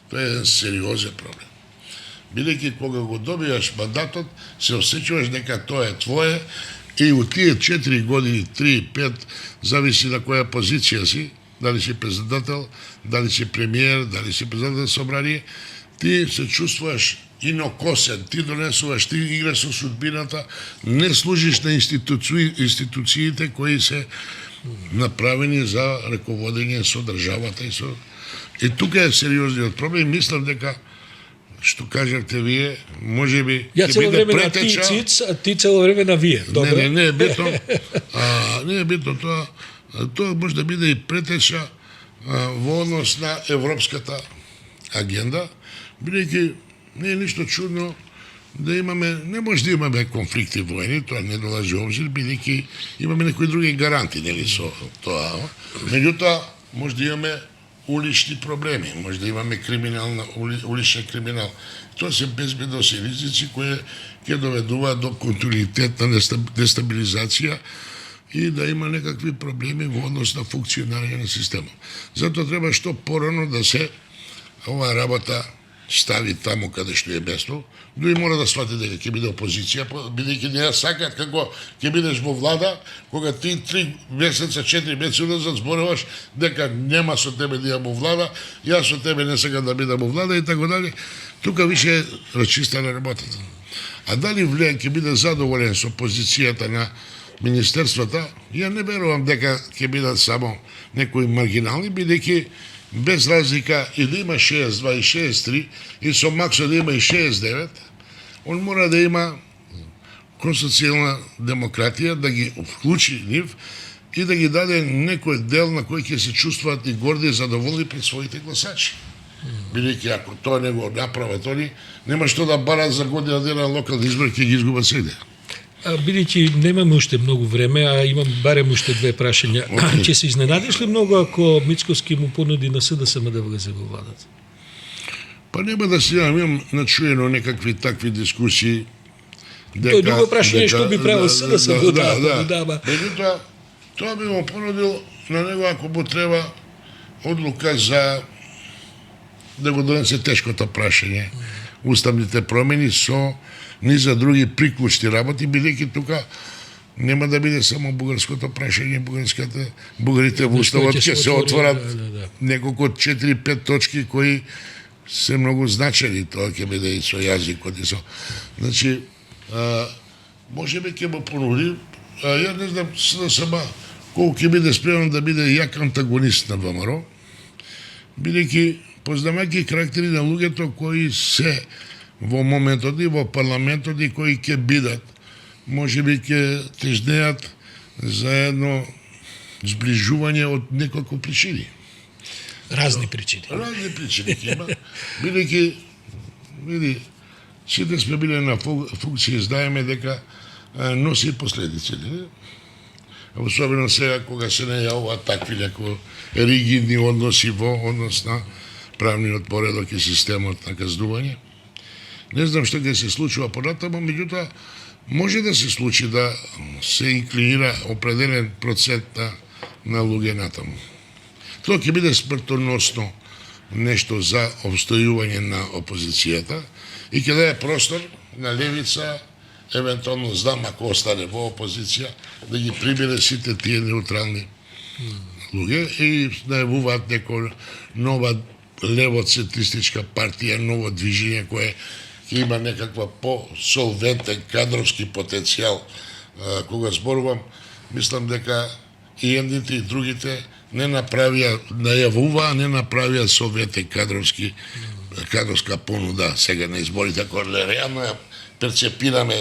Тоа е еден сериозен проблем. Бидејќи кога го добиваш мандатот, се осеќуваш дека тоа е твое и у тие 4 години, 3-5, зависи на која позиција си, дали си председател, дали си премиер, дали си председател собрание, ти се чувствуваш инокосен, ти донесуваш, ти играш со судбината, не служиш на институциите кои се направени за раководење со државата и тука е сериозниот проблем. Мислам дека што кажавте вие, можеби Ја цело време на претеча. ти цело време на вие. Добре. Не е битно. Не е битно тоа. Тоа може да биде и претеча во однос на европската агенда, бидејќи не е ништо чудно да имаме, не може да имаме конфликти воени, тоа не долажи обзир, бидејќи имаме некои други гаранти, нели, со тоа. Меѓутоа, може да имаме улични проблеми, може да имаме уличен криминал. Тоа се безбедносни ризици кои ќе доведуваат до континуитет на дестабилизација и да има некакви проблеми во однос на функционирање на системот. Затоа треба што порано да се оваа работа стави таму каде што е место, но и мора да свати дека ќе биде опозиција, бидејќи не ја сакаат како ќе бидеш во влада, кога ти 3 месеца, 4 месеца назад зборуваш дека нема со тебе да ја во влада, јас со тебе не сакам да бидам во влада и така дале. Тука више е расчистена работата. А дали Влејан ќе биде задоволен со позицијата на министерствата, ја не верувам дека ќе бидат само некои маргинални, бидејќи без разлика и да има 62 и 63 и со Максо да има и 69, он мора да има конституционална демократија, да ги вклучи нив и да ги даде некој дел на кој ќе се чувствуваат и горди и задоволни пред своите гласачи. Бидејќи ако тоа не го направат они, нема што да барат за година дена локални избори, ќе ги изгубат сегде. Бидејќи немаме уште многу време, а имам барем уште 2 прашања. Ќе се изненадиш ли многу ако Мицкоски му понуди на СДСМ да влезе во владата? Па нема да се имам начуено некакви такви дискусии. Тоа е друго прашање што би правил СДСМ. Да. Меѓутоа, тоа би му понудил на него ако му треба одлука за да го донесе тешкото прашање. Уставните промени со низа други приклучни работи, бидејќи тука нема да биде само бугарското прашање, бугарите во уставот ќе се отворат неколку 4-5 точки кои се многу значени, тоа ќе биде и со јазикот и со. Значи, можеби ќе му понуди, ја не знам СДСМ колку ќе биде спремен да биде јак антагонист на ВМРО, бидејќи познавајќи карактери на луѓето кои се во моментот и во парламентот и кои ќе бидат, можеби ќе тежнеат за едно зближување од неколку причини. Разни причини. Разни причини ќе има, бидејќи, види, сите сме биле на функција, знаеме дека носи последици, не? Особено сега кога се најавуваат такви некои ригидни односи во однос на правниот поредок и системот на казнување. Не знам што ќе се случува понатаму, меѓутоа може да се случи да се инклинира определен процент на луѓе натаму. Тоа ќе биде смртоносно нешто за обстојување на опозицијата и ќе даде простор на левица, евентуално знам ако остане во опозиција, да ги прибере сите тие неутрални луѓе и најавуваат некоја нова левоцентристичка партија, ново движење кое ќе има некаква по-солвентен кадровски потенцијал. Кога зборувам, мислам дека и едните и другите не направија, најавуваа, не направија солвентен кадровска понуда сега на изборите, ако реално ја перцепираме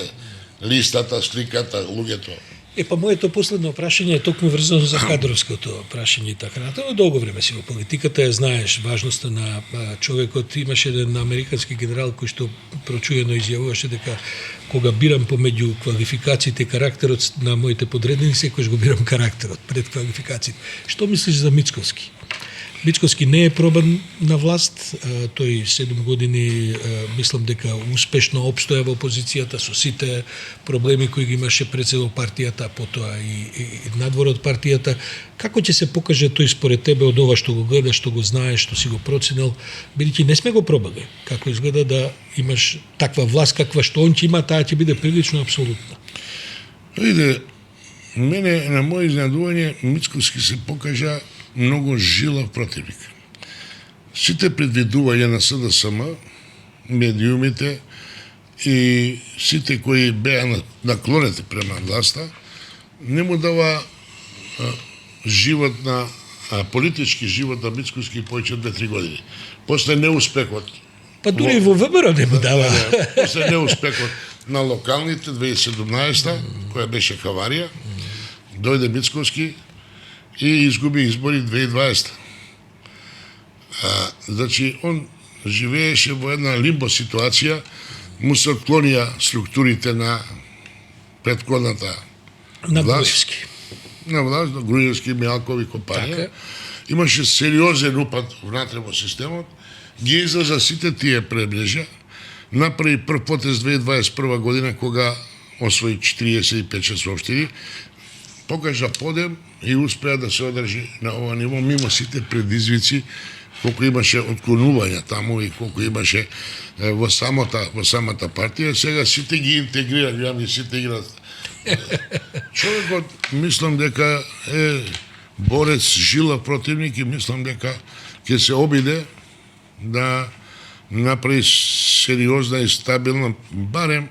листата, сликата, луѓето. Па моето последно прашање е токму врзано за кадровското прашање и така натаму. Долго време си во политиката, ја знаеш важноста на човекот. Имаше еден американски генерал кој што прочуено изјавуваше дека кога бирам помеѓу квалификациите и карактерот на моите подредени, секојаш го бирам карактерот пред квалификациите. Што мислиш за Мицкоски? Мицкоски не е пробан на власт, тој 7 години мислам дека успешно обстоја во опозицијата со сите проблеми кои ги имаше пред се во партијата, потоа и надвор од партијата. Како ќе се покаже тој според тебе од ова што го гледаш, што го знаеш, што си го проценил, бидејќи не сме го пробали? Како изгледа да имаш таква власт каква што он ќе има, таа ќе биде прилично апсолутна. Виде, мене на моје изненадување Мицкоски се покажа многу жилав противник. Сите предвидувања на СДСМ, медиумите и сите кои беа наклонети према власта, не му дава живот на политички живот на Мицкоски повеќе од 2-3 години. После неуспехот. Па дури и во ВМРО не му дава. После неуспехот на локалните 2017 која беше хаварија, дојде Мицкоски и изгуби избори 2020. Значи, он живееше во една лимбо ситуација, му се отклонија структурите на предходната на власт. Груевски. На власт, на Груевски, Мјалкови компанија. Така. Имаше сериозен упад внатре во системот, ги излеза сите тие пребрежја, направи прв потез 2021 година, кога освои 45 општини, покажа подем и успеа да се одржи на ова ниво, мимо сите предизвици колку имаше отклонувања таму и колку имаше во самата партија, сега сите ги интегрира, гледам сите играат. Човекот мислам дека е борец, жилав противник и мислам дека ќе се обиде да направи сериозна и стабилна, барем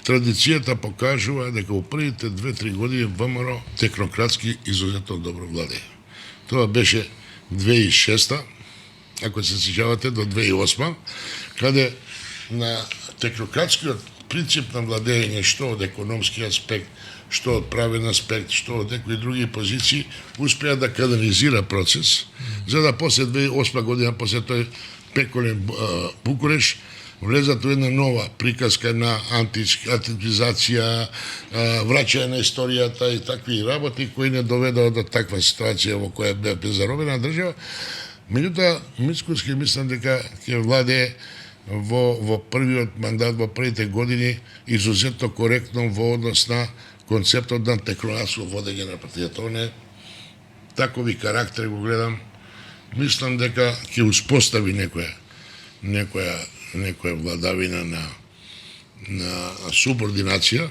традицијата покажува дека во првите 2-3 години ВМРО технократски изузетно добро владее. Тоа беше 2006, ако се сеќавате, до 2008, каде на технократскиот принцип на владење, што од економски аспект, што од правен аспект, што од некои други позиции, успеа да канализира процес, за да после 2008 година, после тој пеколен Букуреш, влезат во една нова приказка на античизација, враќање на историјата и такви работи кои не доведоа до таква ситуација во која бе заробена држава. Меѓутоа, Мицкоски мислам дека ќе владее во првиот мандат, во првите години, изузетно коректно во однос на концептот на технократско водење на партијата. Он е такови карактери го гледам. Мислам дека ќе успостави некоја владавина на субординација,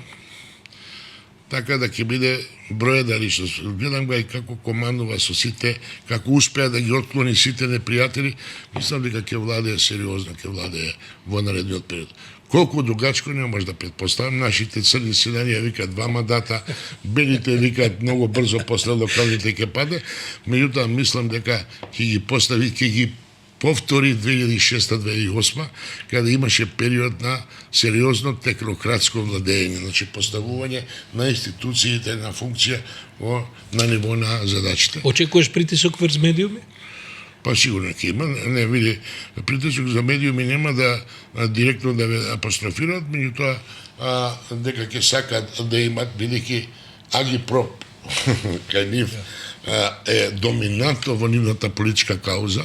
така да ќе биде бројна личност. Гледам го и како командува со сите, како успеа да ги отклони сите непријатели, мислам дека ќе владее сериозно, ќе владее во наредниот период. Колку дугачко не може да предпоставам, нашите црни седанија викаат 2 мандата, белите викаат многу брзо после локалните ќе паде, меѓутоа мислам дека ќе ги постави, ќе ги повтори 2006-2008, каде имаше период на сериозно технократско владење, значи поставување на институциите на функција на ниво на задачите. Очекуваш притисок врз медиуми? Па сигурно ќе има, не види, притисок за медиуми нема да директно да ве апострофираат, меѓутоа дека ќе сакаат да имат, бидејќи агипроп кај нив е доминантно во нивната политичка кауза,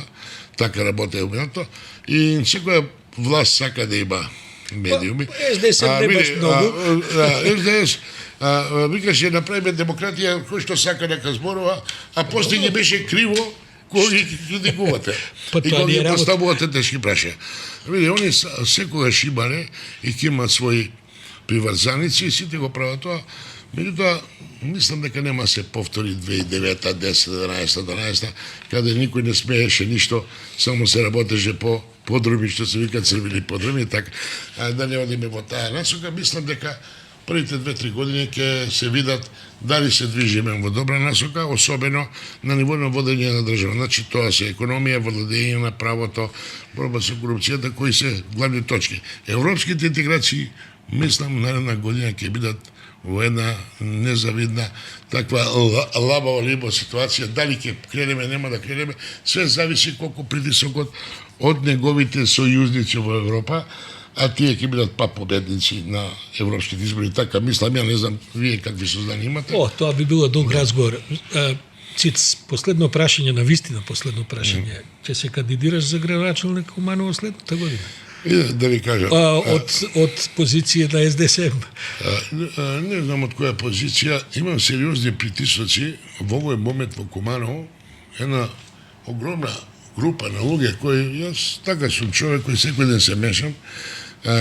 така работи доминантно, и секоја власт сака да има медиуми. СДС не баш многу. СДС викаше направиме демократија кој што сака нека зборува, а после ги беше криво кој ги критикувате. И кој ги поставувате тешки прашања. Види, они секогаш имале и ќе имаат своји приврзаници и сите го прават тоа. Меѓутоа, мислам дека нема се повтори 2009, 10, 11, 12, каде никој не смееше ништо, само се работеше по подруми, што се вика црвени подруми, така, да не одиме во таа насока. Мислам дека првите 2-3 години ќе се видат дали се движиме во добра насока, особено на ниво на водење на држава. Значи, тоа се економија, владење на правото, борба со корупцијата, кои се главни точки. Европските интеграции, мислам, наредна година ќе бидат во една незавидна таква лабава либо ситуација. Дали ќе кренеме, нема да кренеме, све зависи колку притисокот од неговите сојузници во Европа, а тие ќе бидат победници на европските избори. Така мислам, ја не знам вие какви сознани имате. Тоа би било долг разговор. Циц, последно прашање, на вистина последно прашање. Ќе се кандидираш за градоначалник Куманово следната година? И да ви кажам. Од позиција на СДСМ? Не знам од која позиција. Имам сериозни притисоци во овој момент во Куманово. Една огромна група на луѓе кои, јас така сум човек кој секој ден се мешам,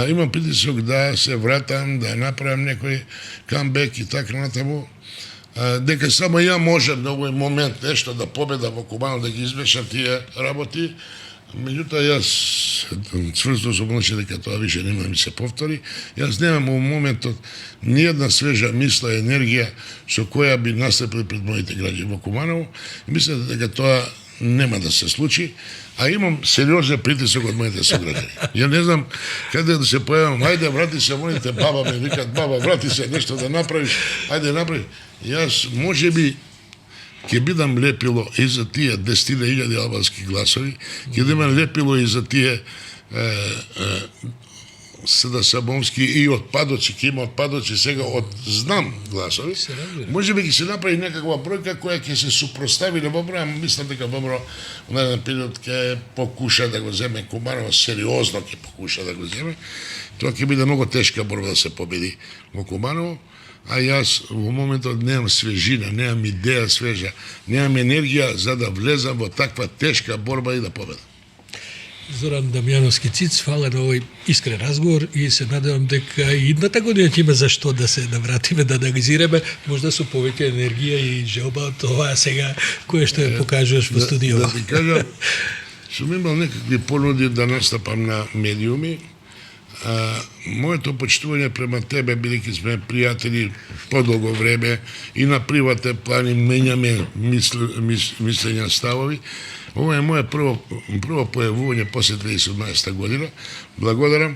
имам притисок да се вратам, да направам некој камбек и така натаму, дека само ја можам на овој момент нешто да победам во Куманово, да ги избешам тие работи. Меѓутоа, јас цврсто сум одлучен дека тоа више нема да ми се повтори. Јас немам во моментот ниједна свежа мисла и енергија со која би настапил пред моите граѓани во Куманово. Мислам дека тоа нема да се случи, а имам сериозен притисок од моите сограѓани. Ја не знам каде да се појавам, ајде врати се, моите баба ме викат, баба врати се, нешто да направиш, ајде направи. Јас можеби ќе бидам лепило и за тие 10.000 албански гласови, ќе бидам лепило и за тие Сабомски и отпадоци, ќе има отпадоци сега од знам гласови. Можеби ќе се направи некаква бројка која ќе се супростави на ВМРО, мислам дека ВМРО на еден период ќе покуша да го земе Куманово, сериозно ќе покуша да го земе. Тоа ќе биде многу тешка борба да се победи во Куманово. а јас во моментот немам свежина, немам идеја свежа, немам енергија за да влезам во таква тешка борба и да победам. Зоран Дамјановски Циц, фала на овој искрен разговор и се надевам дека и идната година ќе има за што да се навратиме, да анализираме, можда со повеќе енергија и желба од тоа сега кое што ја покажуваш во студио. Да ти кажам, сум имал некакви понуди да настапам на медиуми. Моето почитување према тебе, бидејќи сме пријатели подолго време и на приватен план и менјаме мислења, ставови. Ова е моје прво појавување после 2017 година. Благодарам.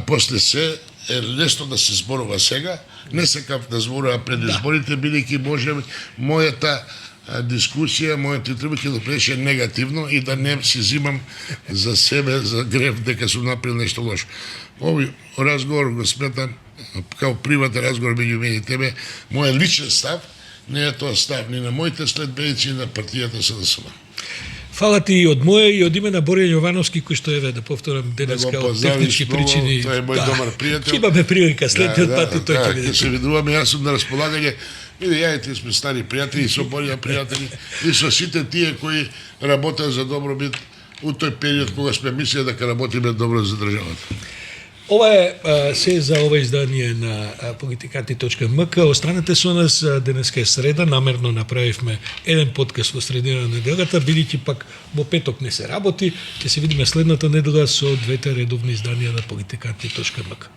После се е лесно да се зборува сега. Не сакав да зборува пред изборите, бидејќи може мојата дискусија, мојата интервју да беше негативно и да не си зимам за себе, за грев дека сум направил нешто лошо. Овој разговор го сметам као приватен разговор меѓу мене и тебе, мој личен став, не е тоа став ни на моите следбеници и на партијата СДСМ. Фала ти и од моје и од име на Боријан Јовановски, кој што еве да повторам денеска од технички причини. Тој е мој добар пријател. Имаме прилика следниот пат и тој ќе биде. Ќе се видуваме, јас сум на располагање. Види, јајте сме стари пријатели, со Боријан пријатели и со сите тие кои работат за добробит у тој период кога сме мислеле дека работиме добро за државата. Ова е се за ова издание на Политиканти.мк. Останете со нас, денеска е среда, намерно направивме еден подкаст во средина на неделата, бидејќи пак во петок не се работи, ќе се видиме следната недела со двете редовни изданија на Политиканти.мк.